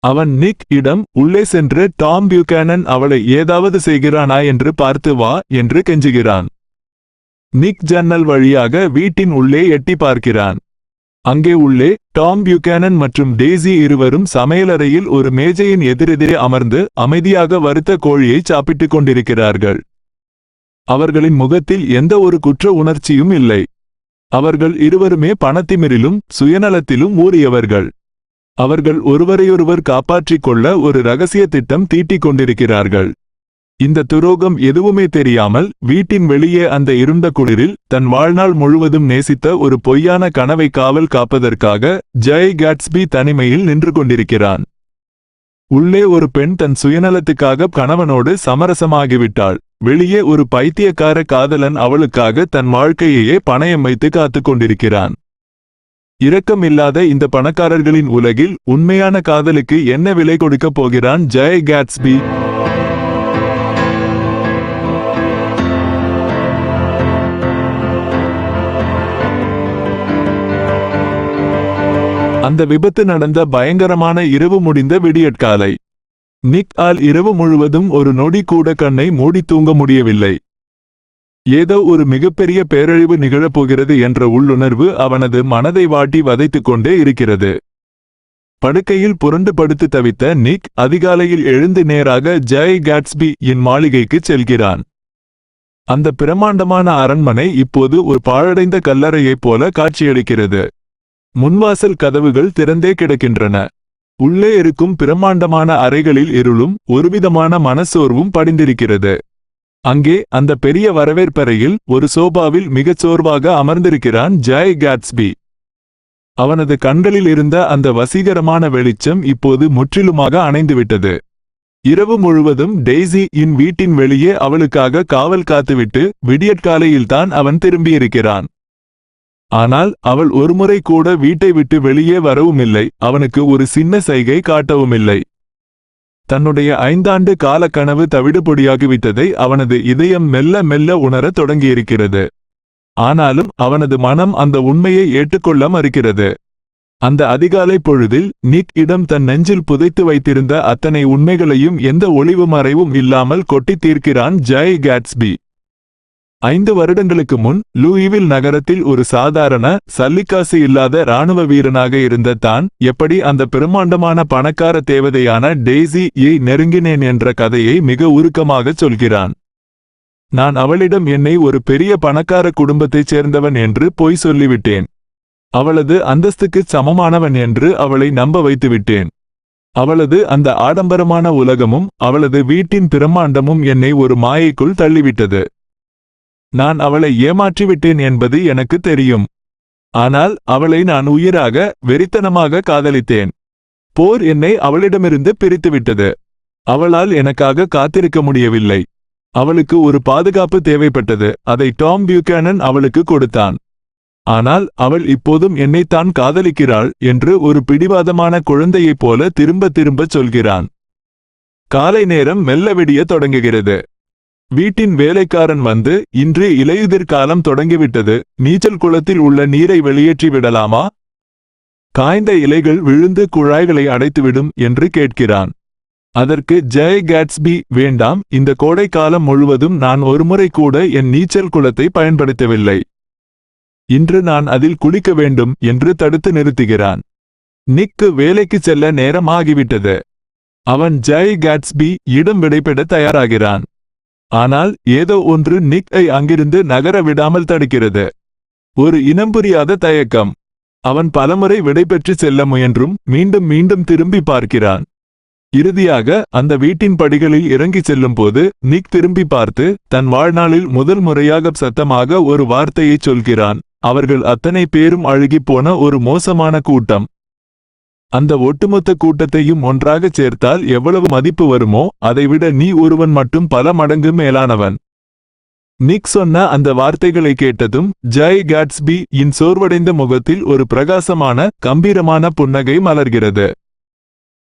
அவன் நிக் இடம் உள்ளே சென்று டாம் பியூகானன் அவளை ஏதாவது செய்கிறானா என்று பார்த்து வா என்று கெஞ்சுகிறான். நிக் ஜன்னல் வழியாக வீட்டின் உள்ளே எட்டி பார்க்கிறான். அங்கே உள்ளே டாம் பியூகானன் மற்றும் டெய்சி இருவரும் சமையலறையில் ஒரு மேஜையின் எதிரெதிரே அமர்ந்து அமைதியாக வறுத்த கோழியை சாப்பிட்டுக் கொண்டிருக்கிறார்கள். அவர்களின் முகத்தில் எந்த ஒரு குற்ற உணர்ச்சியும் இல்லை. அவர்கள் இருவருமே பணத்திமிரிலும் சுயநலத்திலும் ஊறியவர்கள். அவர்கள் ஒருவரையொருவர் காப்பாற்றிக் கொள்ள ஒரு இரகசிய திட்டம் தீட்டிக் கொண்டிருக்கிறார்கள். இந்த துரோகம் எதுவுமே தெரியாமல் வீட்டின் வெளியே அந்த இருண்ட குளிரில் தன் வாழ்நாள் முழுவதும் நேசித்த ஒரு பொய்யான கனவை காவல் காப்பதற்காக ஜெய் காட்ஸ்பி தனிமையில் நின்று கொண்டிருக்கிறான். உள்ளே ஒரு பெண் தன் சுயநலத்துக்காக கணவனோடு சமரசமாகிவிட்டாள். வெளியே ஒரு பைத்தியக்கார காதலன் அவளுக்காக தன் வாழ்க்கையையே பணயம் வைத்து காத்துக் கொண்டிருக்கிறான். இரக்கமில்லாத இந்த பணக்காரர்களின் உலகில் உண்மையான காதலுக்கு என்ன விலை கொடுக்கப் போகிறான் ஜெய் காட்ஸ்பி? அந்த விபத்து நடந்த பயங்கரமான இரவு முடிந்த விடியற்காலை. நிக் ஆல் இரவு முழுவதும் ஒரு நொடி கூட கண்ணை மூடி தூங்க முடியவில்லை. ஏதோ ஒரு மிகப்பெரிய பேரழிவு நிகழப்போகிறது என்ற உள்ளுணர்வு அவனது மனதை வாட்டி வதைத்துக் கொண்டே இருக்கிறது. படுக்கையில் புரண்டு படுத்து தவித்த நிக் அதிகாலையில் எழுந்து நேராக ஜெய் காட்ஸ்பி இன் மாளிகைக்கு செல்கிறான். அந்த பிரமாண்டமான அரண்மனை இப்போது ஒரு பாழடைந்த கல்லறையைப் போல காட்சியளிக்கிறது. முன்வாசல் கதவுகள் திறந்தே கிடக்கின்றன. உள்ளே இருக்கும் பிரமாண்டமான அறைகளில் இருளும் ஒருவிதமான மனசோர்வும் படிந்திருக்கிறது. அங்கே அந்த பெரிய வரவேற்பறையில் ஒரு சோபாவில் மிகச் சோர்வாக அமர்ந்திருக்கிறான் ஜெய் காட்ஸ்பி. அவனது கண்களில் இருந்த அந்த வசீகரமான வெளிச்சம் இப்போது முற்றிலுமாக அணைந்துவிட்டது. இரவு முழுவதும் டெய்சி இன் வீட்டின் வெளியே அவளுக்காக காவல் காத்துவிட்டு விடியற்காலையில்தான் அவன் திரும்பியிருக்கிறான். ஆனால் அவள் ஒருமுறை கூட வீட்டை விட்டு வெளியே வரவுமில்லை, அவனுக்கு ஒரு சின்ன சைகை காட்டவுமில்லை. தன்னுடைய 5 ஆண்டு கால கனவு தவிடுபொடியாகிவிட்டதை அவனது இதயம் மெல்ல மெல்ல உணரத் தொடங்கியிருக்கிறது. ஆனாலும் அவனது மனம் அந்த உண்மையை ஏற்றுக்கொள்ள மறுக்கிறது. அந்த அதிகாலை பொழுதில் நிக் இடம் தன் நெஞ்சில் புதைத்து வைத்திருந்த அத்தனை உண்மைகளையும் எந்த ஒளிவு மறைவும் இல்லாமல் கொட்டி தீர்க்கிறான் ஜெய் காட்ஸ்பி. 5 வருடங்களுக்கு முன் லூயிவில் நகரத்தில் ஒரு சாதாரண சல்லிக்காசு இல்லாத இராணுவ வீரனாக இருந்த தான் எப்படி அந்த பிரமாண்டமான பணக்கார தேவதையான டெய்சியை நெருங்கினேன் என்ற கதையை மிக உருக்கமாகச் சொல்கிறான். நான் அவளிடம் என்னை ஒரு பெரிய பணக்கார குடும்பத்தைச் சேர்ந்தவன் என்று பொய் சொல்லிவிட்டேன். அவளது அந்தஸ்துக்குச் சமமானவன் என்று அவளை நம்ப வைத்துவிட்டேன். அவளது அந்த ஆடம்பரமான உலகமும் அவளது வீட்டின் பிரமாண்டமும் என்னை ஒரு மாயைக்குள் தள்ளிவிட்டது. நான் அவளை ஏமாற்றிவிட்டேன் என்பது எனக்கு தெரியும். ஆனால் அவளை நான் உயிராக வெறித்தனமாக காதலித்தேன். போர் என்னை அவளிடமிருந்து பிரித்துவிட்டது. அவளால் எனக்காக காத்திருக்க முடியவில்லை. அவளுக்கு ஒரு பாதுகாப்பு தேவைப்பட்டது. அதை டாம் பியூகானன் அவளுக்கு கொடுத்தான். ஆனால் அவள் இப்போதும் என்னைத்தான் காதலிக்கிறாள் என்று ஒரு பிடிவாதமான குழந்தையைப் போல திரும்ப திரும்பச் சொல்கிறான். காலை நேரம் மெல்ல விடிய தொடங்குகிறது. வீட்டின் வேலைக்காரன் வந்து, இன்று இலையுதிர் காலம் தொடங்கிவிட்டது, நீச்சல் குளத்தில் உள்ள நீரை வெளியேற்றி விடலாமா? காய்ந்த இலைகள் விழுந்து குழாய்களை அடைத்துவிடும் என்று கேட்கிறான். அதற்கு ஜெய் காட்ஸ்பி, வேண்டாம், இந்த கோடை காலம் முழுவதும் நான் ஒருமுறை கூட என் நீச்சல் குளத்தை பயன்படுத்தவில்லை. இன்று நான் அதில் குளிக்க வேண்டும் என்று தடுத்து நிறுத்துகிறான். நிக்கு வேலைக்கு செல்ல நேரம் ஆகிவிட்டது. அவன் ஜெய் காட்ஸ்பி இடம் விடைபெற தயாராகிறான். ஆனால் ஏதோ ஒன்று நிக்-ஐ அங்கிருந்து நகர விடாமல் தடுக்கிறது. ஒரு இனம் புரியாத தயக்கம். அவன் பலமுறை விடைபெற்று செல்ல முயன்றும் மீண்டும் மீண்டும் திரும்பி பார்க்கிறான். இறுதியாக அந்த வீட்டின் படிகளில் இறங்கி செல்லும் போது நிக் திரும்பி பார்த்து தன் வாழ்நாளில் முதல் முறையாக சத்தமாக ஒரு வார்த்தையைச் சொல்கிறான். அவர்கள் அத்தனை பேரும் அழுகிப்போன ஒரு மோசமான கூட்டம். அந்த ஒட்டுமொத்த கூட்டத்தையும் ஒன்றாகச் சேர்த்தால் எவ்வளவு மதிப்பு வருமோ அதைவிட நீ ஒருவன் மட்டும் பல மடங்கு மேலானவன். நிக் சொன்ன அந்த வார்த்தைகளை கேட்டதும் ஜெய் காட்ஸ்பி இன் சோர்வடைந்த முகத்தில் ஒரு பிரகாசமான கம்பீரமான புன்னகை மலர்கிறது.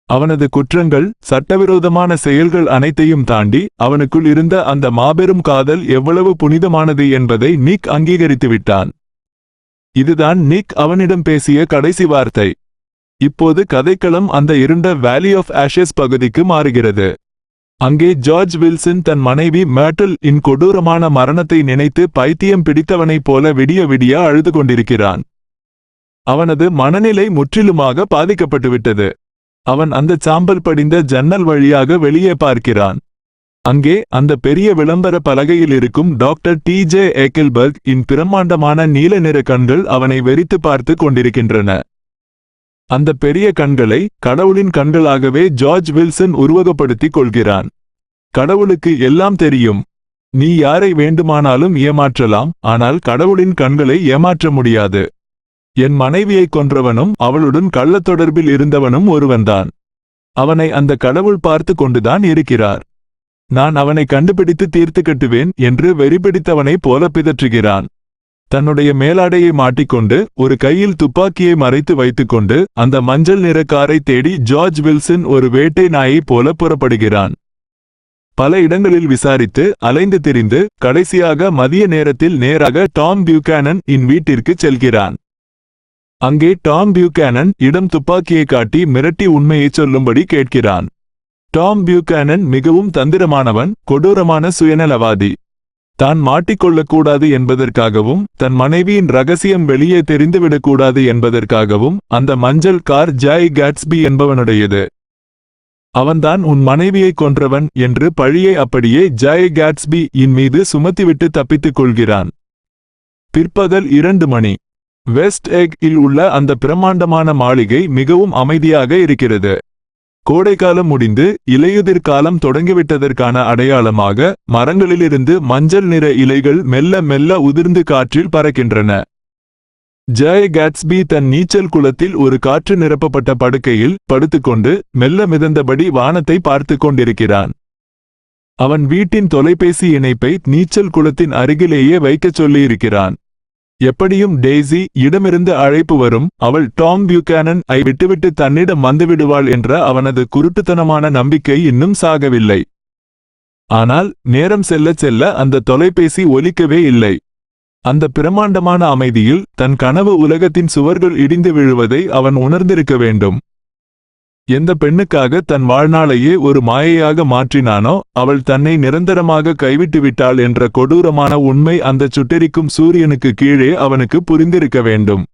அவனது குற்றங்கள், சட்டவிரோதமான செயல்கள் அனைத்தையும் தாண்டி அவனுக்குள் இருந்த அந்த மாபெரும் காதல் எவ்வளவு புனிதமானது என்பதை நிக் அங்கீகரித்துவிட்டான். இதுதான் நிக் அவனிடம் பேசிய கடைசி வார்த்தை. இப்போது கதைக்களம் அந்த இருண்ட வேலி ஆஃப் ஆஷஸ் பகுதிக்கு மாறுகிறது. அங்கே ஜார்ஜ் வில்சன் தன் மனைவி மேர்ட்டில் இன் கொடூரமான மரணத்தை நினைத்து பைத்தியம் பிடித்தவனைப் போல விடிய விடிய அழுது கொண்டிருக்கிறான். அவனது மனநிலை முற்றிலுமாக பாதிக்கப்பட்டுவிட்டது. அவன் அந்த சாம்பல் படிந்த ஜன்னல் வழியாக வெளியே பார்க்கிறான். அங்கே அந்த பெரிய விளம்பர பலகையில் இருக்கும் டாக்டர் டி.ஜே. ஏக்கில்பர்க் இன் பிரம்மாண்டமான நீல நிற கண்கள் அவனை வெறித்து பார்த்து கொண்டிருக்கின்றன. அந்த பெரிய கண்களை கடவுளின் கண்களாகவே ஜார்ஜ் வில்சன் உருவகப்படுத்திக் கொள்கிறான். கடவுளுக்கு எல்லாம் தெரியும். நீ யாரை வேண்டுமானாலும் ஏமாற்றலாம், ஆனால் கடவுளின் கண்களை ஏமாற்ற முடியாது. என் மனைவியை கொன்றவனும் அவளுடன் கள்ளத் தொடர்பில் இருந்தவனும் ஒருவன்தான். அவனை அந்த கடவுள் பார்த்து கொண்டுதான் இருக்கிறார். நான் அவனை கண்டுபிடித்து தீர்த்து கட்டுவேன் என்று வெறிபிடித்தவனைப் போல பிதற்றுகிறான். தன்னுடைய மேலாடையை மாட்டிக்கொண்டு ஒரு கையில் துப்பாக்கியை மறைத்து வைத்துக்கொண்டு அந்த மஞ்சள் நிற காரை தேடி ஜார்ஜ் வில்சன் ஒரு வேட்டை நாயைப் போல புறப்படுகிறான். பல இடங்களில் விசாரித்து அலைந்து திரிந்து கடைசியாக மதிய நேரத்தில் நேராக டாம் பியூகானன் இன் வீட்டிற்கு செல்கிறான். அங்கே டாம் பியூகானன் இடம் துப்பாக்கியை காட்டி மிரட்டி உண்மையைச் சொல்லும்படி கேட்கிறான். டாம் பியூகானன் மிகவும் தந்திரமானவன், கொடூரமான சுயநலவாதி. தான் மாட்டிக்கொள்ளக்கூடாது என்பதற்காகவும் தன் மனைவியின் ரகசியம் வெளியே தெரிந்துவிடக்கூடாது என்பதற்காகவும் அந்த மஞ்சள் கார் ஜாய் கேட்ஸ்பி என்பவனுடையது. அவன்தான் உன் மனைவியை கொன்றவன் என்று பழியை அப்படியே ஜாய் கேட்ஸ்பி இன் மீது சுமத்திவிட்டு தப்பித்துக் கொள்கிறான். பிற்பகல் 2 மணி. வெஸ்ட் எக் இல் உள்ள அந்த பிரம்மாண்டமான மாளிகை மிகவும் அமைதியாக இருக்கிறது. கோடைக்காலம் முடிந்து இலையுதிர் காலம் தொடங்கிவிட்டதற்கான அடையாளமாக மரங்களிலிருந்து மஞ்சள் நிற இலைகள் மெல்ல மெல்ல உதிர்ந்து காற்றில் பறக்கின்றன. ஜாய் கேட்ஸ்பி தன் நீச்சல் குளத்தில் ஒரு காற்று நிரப்பப்பட்ட படுக்கையில் படுத்துக்கொண்டு மெல்ல மிதந்தபடி வானத்தை பார்த்து கொண்டிருக்கிறான். அவன் வீட்டின் தொலைபேசி இணைப்பை நீச்சல் குளத்தின் அருகிலேயே வைக்கச் சொல்லியிருக்கிறான். எப்படியும் டெய்ஸி இடமிருந்து அழைப்பு வரும், அவள் டாம் பியூகானன் ஐ விட்டுவிட்டு தன்னிடம் வந்துவிடுவாள் என்ற அவனது குருட்டுத்தனமான நம்பிக்கை இன்னும் சாகவில்லை. ஆனால் நேரம் செல்ல செல்ல அந்த தொலைபேசி ஒலிக்கவே இல்லை. அந்த பிரம்மாண்டமான அமைதியில் தன் கனவு உலகத்தின் சுவர்கள் இடிந்து விழுவதை அவன் உணர்ந்திருக்க வேண்டும். எந்த பெண்ணுக்காக தன் வாழ்நாளையே ஒரு மாயையாக மாற்றினானோ அவள் தன்னை நிரந்தரமாக கைவிட்டு விட்டாள் என்ற கொடூரமான உண்மை அந்த சுட்டெரிக்கும் சூரியனுக்கு கீழே அவனுக்கு புரிந்திருக்க வேண்டும்.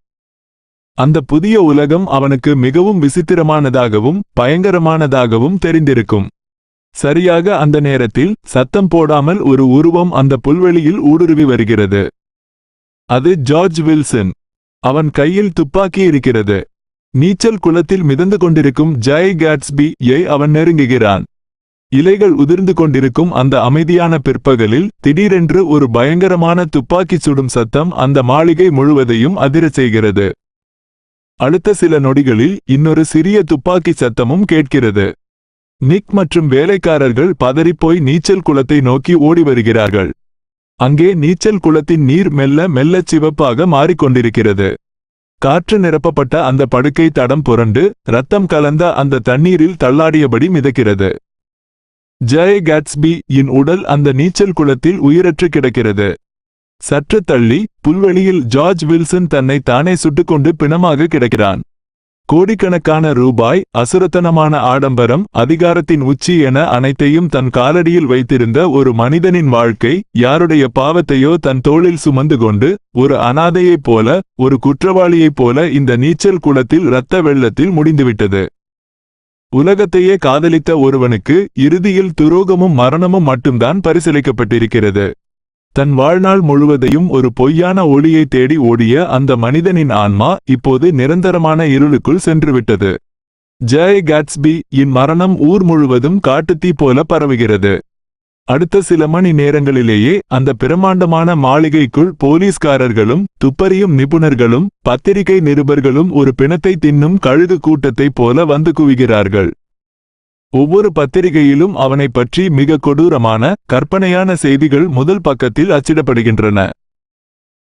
அந்த புதிய உலகம் அவனுக்கு மிகவும் விசித்திரமானதாகவும் பயங்கரமானதாகவும் தெரிந்திருக்கும். சரியாக அந்த நேரத்தில் சத்தம் போடாமல் ஒரு உருவம் அந்த புல்வெளியில் ஊடுருவி வருகிறது. அது ஜார்ஜ் வில்சன். அவன் கையில் துப்பாக்கி இருக்கிறது. நீச்சல் குளத்தில் மிதந்து கொண்டிருக்கும் ஜாய் கேட்ஸ்பி-யை அவன் நெருங்குகிறான். இலைகள் உதிர்ந்து கொண்டிருக்கும் அந்த அமைதியான பிற்பகலில் திடீரென்று ஒரு பயங்கரமான துப்பாக்கி சுடும் சத்தம் அந்த மாளிகை முழுவதையும் அதிரச் செய்கிறது. அடுத்த சில நொடிகளில் இன்னொரு சிறிய துப்பாக்கி சத்தமும் கேட்கிறது. நிக் மற்றும் வேலைக்காரர்கள் பதறிப்போய் நீச்சல் குளத்தை நோக்கி ஓடி வருகிறார்கள். அங்கே நீச்சல் குளத்தின் நீர் மெல்ல மெல்ல சிவப்பாக மாறிக்கொண்டிருக்கிறது. காற்று நிரப்பப்பட்ட அந்த படுக்கை தடம் புரண்டு இரத்தம் கலந்த அந்த தண்ணீரில் தள்ளாடியபடி மிதக்கிறது. ஜாய் கேட்ஸ்பி இன் உடல் அந்த நீச்சல் குளத்தில் உயிரற்று கிடக்கிறது. சற்று தள்ளி புல்வெளியில் ஜார்ஜ் வில்சன் தன்னை தானே சுட்டுக்கொண்டு பிணமாக கிடக்கிறான். கோடிக்கணக்கான ரூபாய், அசுரத்தனமான ஆடம்பரம், அதிகாரத்தின் உச்சி என அனைத்தையும் தன் காலடியில் வைத்திருந்த ஒரு மனிதனின் வாழ்க்கை யாருடைய பாவத்தையோ தன் தோளில் சுமந்து கொண்டு ஒரு அனாதையைப் போல, ஒரு குற்றவாளியைப் போல இந்த நீச்சல் குளத்தில் இரத்த வெள்ளத்தில் முடிந்துவிட்டது. உலகத்தையே காதலித்த ஒருவனுக்கு இறுதியில் துரோகமும் மரணமும் மட்டும்தான் பரிசளிக்கப்பட்டிருக்கிறது. தன் வாழ்நாள் முழுவதையும் ஒரு பொய்யான ஒளியை தேடி ஓடிய அந்த மனிதனின் ஆன்மா இப்போது நிரந்தரமான இருளுக்குள் சென்றுவிட்டது. ஜாய் கேட்ஸ்பி இன் மரணம் ஊர் முழுவதும் காட்டுத்தீ போல பரவுகிறது. அடுத்த சில மணி நேரங்களிலேயே அந்த பிரம்மாண்டமான மாளிகைக்குள் போலீஸ்காரர்களும் துப்பறியும் நிபுணர்களும் பத்திரிகை நிருபர்களும் ஒரு பிணத்தை தின்னும் கழுகு கூட்டத்தைப் போல வந்து குவிகிறார்கள். ஒவ்வொரு பத்திரிகையிலும் அவனை பற்றி மிக கொடூரமான கற்பனையான செய்திகள் முதல் பக்கத்தில் அச்சிடப்படுகின்றன.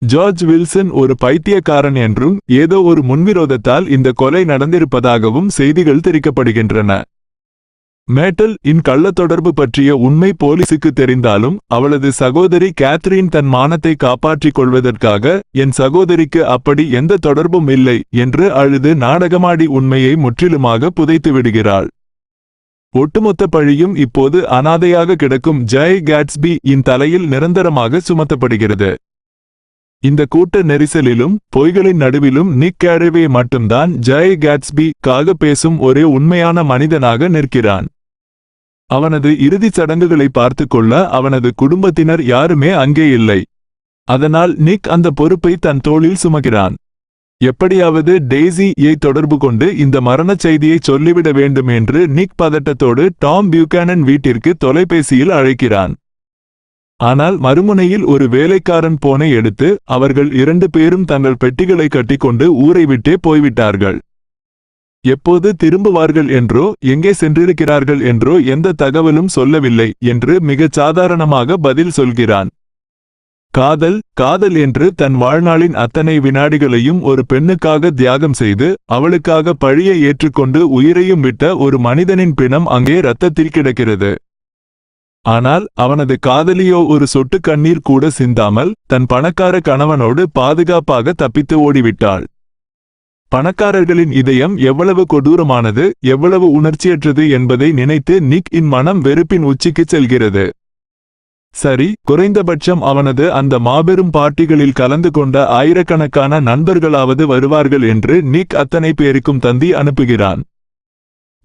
ஜார்ஜ் வில்சன் ஒரு பைத்தியக்காரன் என்றும் ஏதோ ஒரு முன்விரோதத்தால் இந்த கொலை நடந்திருப்பதாகவும் செய்திகள் தெரிவிக்கப்படுகின்றன. மேட்டல் இன் கள்ள தொடர்பு பற்றிய உண்மை போலீசுக்கு தெரிந்தாலும் அவளது சகோதரி கேத்ரீன் தன் மானத்தை காப்பாற்றிக் கொள்வதற்காக என் சகோதரிக்கு அப்படி எந்த தொடர்பும் இல்லை என்று அழுது நாடகமாடி உண்மையை முற்றிலுமாக புதைத்து விடுகிறாள். ஒட்டுமொத்த பழியும் இப்போது அனாதையாக கிடக்கும் ஜாய் கேட்ஸ்பி இன் தலையில் நிரந்தரமாக சுமத்தப்படுகிறது. இந்த கூட்ட நெரிசலிலும் பொய்களின் நடுவிலும் நிக் கேரவே மட்டும்தான் ஜாய் கேட்ஸ்பி காக பேசும் ஒரே உண்மையான மனிதனாக நிற்கிறான். அவனது இறுதிச் சடங்குகளை பார்த்து கொள்ள அவனது குடும்பத்தினர் யாருமே அங்கே இல்லை. அதனால் நிக் அந்த பொறுப்பை தன் தோளில் சுமக்கிறான். எப்படியாவது டெய்ஸியை தொடர்பு கொண்டு இந்த மரணச் செய்தியை சொல்லிவிட வேண்டும் என்று நிக் பதட்டத்தோடு டாம் பியூகானன் வீட்டிற்கு தொலைபேசியில் அழைக்கிறான். ஆனால் மறுமுனையில் ஒரு வேலைக்காரன் போனை எடுத்து அவர்கள் 2 பேரும் தங்கள் பெட்டிகளை கட்டிக்கொண்டு ஊரை விட்டே போய்விட்டார்கள். எப்போது திரும்புவார்கள் என்றோ எங்கே சென்றிருக்கிறார்கள் என்றோ எந்த தகவலும் சொல்லவில்லை என்று மிகச் சாதாரணமாக பதில் சொல்கிறான். காதல் என்று தன் வாழ்நாளின் அத்தனை வினாடிகளையும் ஒரு பெண்ணுக்காக தியாகம் செய்து அவளுக்காக பழியை ஏற்றுக்கொண்டு உயிரையும் விட்ட ஒரு மனிதனின் பிணம் அங்கே இரத்தத்தில் கிடக்கிறது. ஆனால் அவனது காதலியோ ஒரு சொட்டு கண்ணீர் கூட சிந்தாமல் தன் பணக்கார கணவனோடு பாதுகாப்பாக தப்பித்து ஓடிவிட்டாள். பணக்காரர்களின் இதயம் எவ்வளவு கொடூரமானது, எவ்வளவு உணர்ச்சியற்றது என்பதை நினைத்து நிக் இன் மனம் வெறுப்பின் உச்சிக்கு செல்கிறது. சரி, குறைந்தபட்சம் அவனது அந்த மாபெரும் பார்ட்டிகளில் கலந்து கொண்ட ஆயிரக்கணக்கான நண்பர்களாவது வருவார்கள் என்று நிக் அத்தனை பேருக்கும் தந்தி அனுப்புகிறான்.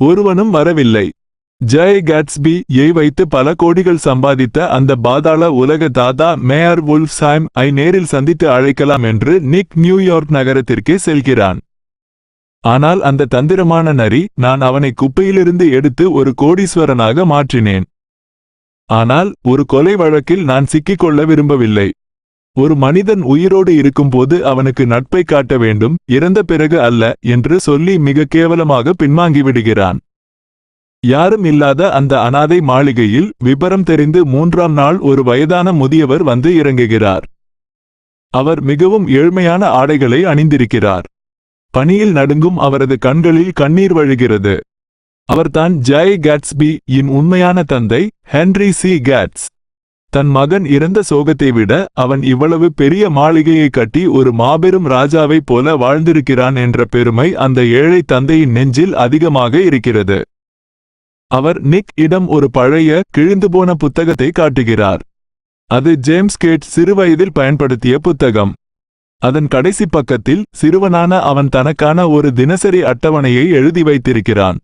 ஒருவனும் வரவில்லை. ஜாய் கேட்ஸ்பி-யை வைத்து பல கோடிகள் சம்பாதித்த அந்த பாதாள உலக தாதா மேயர் வுல்ஃப்ஸ்ஹைம் ஐ நேரில் சந்தித்து அழைக்கலாம் என்று நிக் நியூயார்க் நகரத்திற்கே செல்கிறான். ஆனால் அந்த தந்திரமான நரி, நான் அவனை குப்பையிலிருந்து எடுத்து ஒரு கோடீஸ்வரனாக மாற்றினேன். ஆனால் ஒரு கொலை வழக்கில் நான் சிக்கிக்கொள்ள விரும்பவில்லை. ஒரு மனிதன் உயிரோடு இருக்கும்போது அவனுக்கு நட்பை காட்ட வேண்டும், இறந்த பிறகு அல்ல என்று சொல்லி மிக கேவலமாக பின்வாங்கிவிடுகிறான். யாரும் இல்லாத அந்த அனாதை மாளிகையில் விபரம் தெரிந்து 3ஆம் நாள் ஒரு வயதான முதியவர் வந்து இறங்குகிறார். அவர் மிகவும் ஏழ்மையான ஆடைகளை அணிந்திருக்கிறார். பனியில் நடுங்கும் அவரது கண்களில் கண்ணீர் வழிகிறது. அவர்தான் ஜாய் கேட்ஸ்பி இன் உண்மையான தந்தை, ஹென்றி சி கேட்ஸ். தன் மகன் இறந்த சோகத்தை விட அவன் இவ்வளவு பெரிய மாளிகையை கட்டி ஒரு மாபெரும் ராஜாவைப் போல வாழ்ந்திருக்கிறான் என்ற பெருமை அந்த ஏழை தந்தையின் நெஞ்சில் அதிகமாக இருக்கிறது. அவர் நிக் இடம் ஒரு பழைய கிழிந்துபோன புத்தகத்தை காட்டுகிறார். அது ஜேம்ஸ் கேட் சிறுவயதில் பயன்படுத்திய புத்தகம். அதன் கடைசி பக்கத்தில் சிறுவனான அவன் தனக்கான ஒரு தினசரி அட்டவணையை எழுதி வைத்திருக்கிறான்.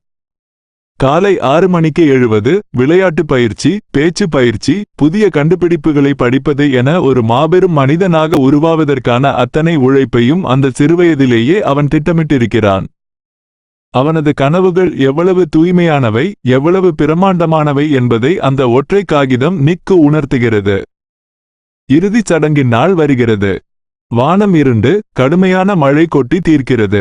காலை 6 மணிக்கு எழுவது, விளையாட்டு பயிற்சி, பேச்சு பயிற்சி, புதிய கண்டுபிடிப்புகளை படிப்பது என ஒரு மாபெரும் மனிதனாக உருவாவதற்கான அத்தனை உழைப்பையும் அந்த சிறுவயதிலேயே அவன் திட்டமிட்டிருக்கிறான். அவனது கனவுகள் எவ்வளவு தூய்மையானவை, எவ்வளவு பிரமாண்டமானவை என்பதை அந்த ஒற்றை காகிதம் நிக்கு உணர்த்துகிறது. இறுதிச் சடங்கின் நாள் வருகிறது. வானம் இருண்டு கடுமையான மழை கொட்டி தீர்க்கிறது.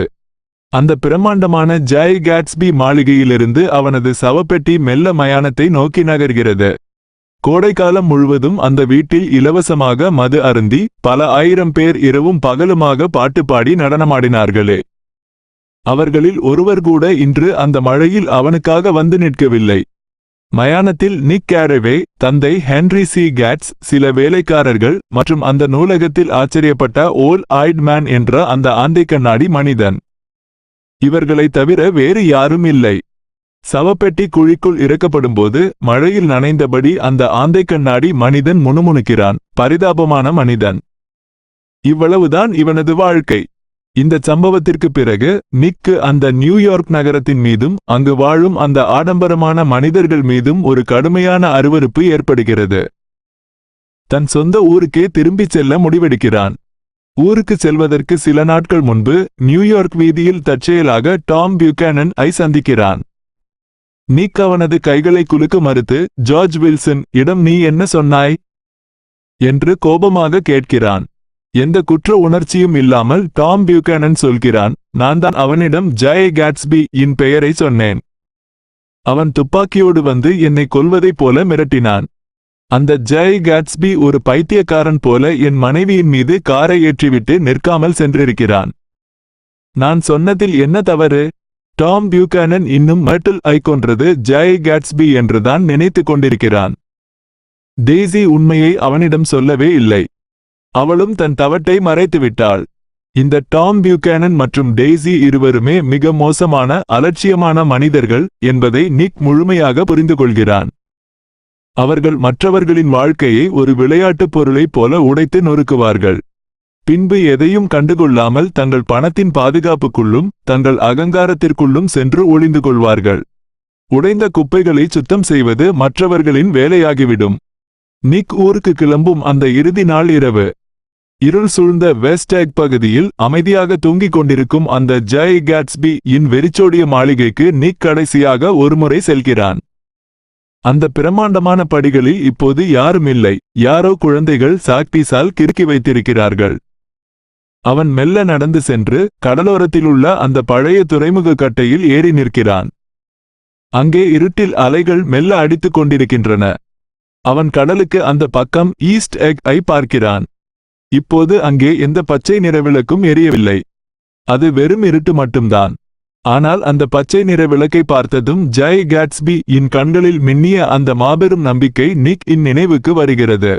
அந்த பிரமாண்டமான ஜாய் கேட்ஸ்பி மாளிகையிலிருந்து அவனது சவப்பெட்டி மெல்ல மயானத்தை நோக்கி நகர்கிறது. கோடைக்காலம் முழுவதும் அந்த வீட்டில் இலவசமாக மது அருந்தி பல ஆயிரம் பேர் இரவும் பகலுமாக பாட்டு பாடி நடனமாடினார்களே. அவர்களில் ஒருவர் கூட இன்று அந்த மழையில் அவனுக்காக வந்து நிற்கவில்லை. மயானத்தில் நிக் கேரவே, தந்தை ஹென்றி சி கேட்ஸ், சில வேலைக்காரர்கள் மற்றும் அந்த நூலகத்தில் ஆச்சரியப்பட்ட ஓல் ஆய்ட் மேன் என்ற அந்த ஆந்தை கண்ணாடி மனிதன். இவர்களை தவிர வேறு யாரும் இல்லை. சவப்பெட்டி குழிக்குள் இறக்கப்படும்போது மழையில் நனைந்தபடி அந்த ஆந்தை கண்ணாடி மனிதன் முணுமுணுக்கிறான். பரிதாபமான மனிதன். இவ்வளவுதான் இவனது வாழ்க்கை. இந்த சம்பவத்திற்கு பிறகு நிக்கு அந்த நியூயார்க் நகரத்தின் மீதும் அங்கு வாழும் அந்த ஆடம்பரமான மனிதர்கள் மீதும் ஒரு கடுமையான அருவருப்பு ஏற்படுகிறது. தன் சொந்த ஊருக்கே திரும்பிச் செல்ல முடிவெடுக்கிறான். ஊருக்கு செல்வதற்கு சில நாட்கள் முன்பு நியூயார்க் வீதியில் தற்செயலாக டாம் பியூகானன் ஐ சந்திக்கிறான். நிக் அவனது கைகளை குலுக்க மறுத்து, ஜார்ஜ் வில்சன் இடம் நீ என்ன சொன்னாய் என்று கோபமாக கேட்கிறான். எந்த குற்ற உணர்ச்சியும் இல்லாமல் டாம் பியூகானன் சொல்கிறான், நான் தான் அவனிடம் ஜாய் கேட்ஸ்பி இன் பெயரை சொன்னேன். அவன் துப்பாக்கியோடு வந்து என்னை கொல்வதைப் போல மிரட்டினான். அந்த ஜாய் கேட்ஸ்பி ஒரு பைத்தியக்காரன் போல என் மனைவியின் மீது காரை ஏற்றிவிட்டு நிற்காமல் சென்றிருக்கிறான். நான் சொன்னதில் என்ன தவறு? டாம் பியூகானன் இன்னும் மெர்டில் ஐ கொன்றது ஜாய் கேட்ஸ்பி என்றுதான் நினைத்துக் கொண்டிருக்கிறான். டெய்சி உண்மையை அவனிடம் சொல்லவே இல்லை. அவளும் தன் தவட்டை மறைத்துவிட்டாள். இந்த டாம் பியூகானன் மற்றும் டெய்சி இருவருமே மிக மோசமான அலட்சியமான மனிதர்கள் என்பதை நிக் முழுமையாக புரிந்து கொள்கிறான். அவர்கள் மற்றவர்களின் வாழ்க்கையை ஒரு விளையாட்டுப் பொருளைப் போல உடைத்து நொறுக்குவார்கள். பின்பு எதையும் கண்டுகொள்ளாமல் தங்கள் பணத்தின் பாதுகாப்புக்குள்ளும் தங்கள் அகங்காரத்திற்குள்ளும் சென்று ஒளிந்து கொள்வார்கள். உடைந்த குப்பைகளை சுத்தம் செய்வது மற்றவர்களின் வேலையாகிவிடும். நிக் ஊருக்கு கிளம்பும் அந்த இறுதி நாள் இரவு, இருள் சூழ்ந்த வெஸ்டேக் பகுதியில் அமைதியாக தூங்கிக் கொண்டிருக்கும் அந்த ஜாய் கேட்ஸ்பி இன் வெறிச்சோடிய மாளிகைக்கு நிக் கடைசியாக ஒருமுறை செல்கிறான். அந்த பிரமாண்டமான படிகளில் இப்போது யாரும் இல்லை. யாரோ குழந்தைகள் சாக்பீஸால் கிறுக்கி வைத்திருக்கிறார்கள். அவன் மெல்ல நடந்து சென்று கடலோரத்திலுள்ள அந்த பழைய துறைமுக கட்டையில் ஏறி நிற்கிறான். அங்கே இருட்டில் அலைகள் மெல்ல அடித்துக் கொண்டிருக்கின்றன. அவன் கடலுக்கு அந்த பக்கம் ஈஸ்ட் எக் ஐ பார்க்கிறான். இப்போது அங்கே எந்த பச்சை நிற விளக்கும் எரியவில்லை. அது வெறும் இருட்டு மட்டும்தான். ஆனால் அந்த பச்சை நிற விளக்கை பார்த்ததும் ஜாய் கேட்ஸ்பி இன் கண்களில் மின்னிய அந்த மாபெரும் நம்பிக்கை நிக் இன் நினைவுக்கு வருகிறது.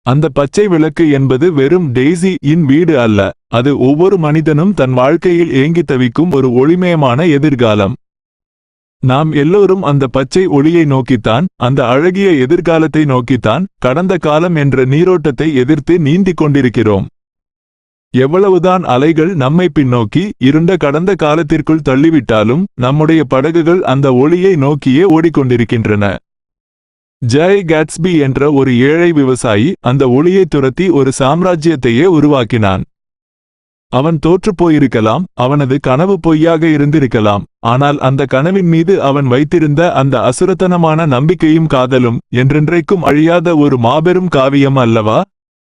அந்த பச்சை விளக்கு என்பது வெறும் டெய்சி இன் வீடு அல்ல. அது ஒவ்வொரு மனிதனும் தன் வாழ்க்கையில் ஏங்கி தவிக்கும் ஒரு ஒளிமயமான எதிர்காலம். நாம் எல்லோரும் அந்த பச்சை ஒளியை நோக்கித்தான், அந்த அழகிய எதிர்காலத்தை நோக்கித்தான் கடந்த காலம் என்ற நீரோட்டத்தை எதிர்த்து நீந்திக் கொண்டிருக்கிறோம். எவ்வளவுதான் அலைகள் நம்மை பின்னோக்கி இருண்ட கடந்த காலத்திற்குள் தள்ளிவிட்டாலும் நம்முடைய படகுகள் அந்த ஒளியை நோக்கியே ஓடிக்கொண்டிருக்கின்றன. ஜாய் கேட்ஸ்பி என்ற ஒரு ஏழை விவசாயி அந்த ஒளியை துரத்தி ஒரு சாம்ராஜ்யத்தையே உருவாக்கினான். அவன் தோற்றுப்போயிருக்கலாம், அவனது கனவு பொய்யாக இருந்திருக்கலாம். ஆனால் அந்த கனவின் மீது அவன் வைத்திருந்த அந்த அசுரத்தனமான நம்பிக்கையும் காதலும் என்றென்றைக்கும் அழியாத ஒரு மாபெரும் காவியம் அல்லவா?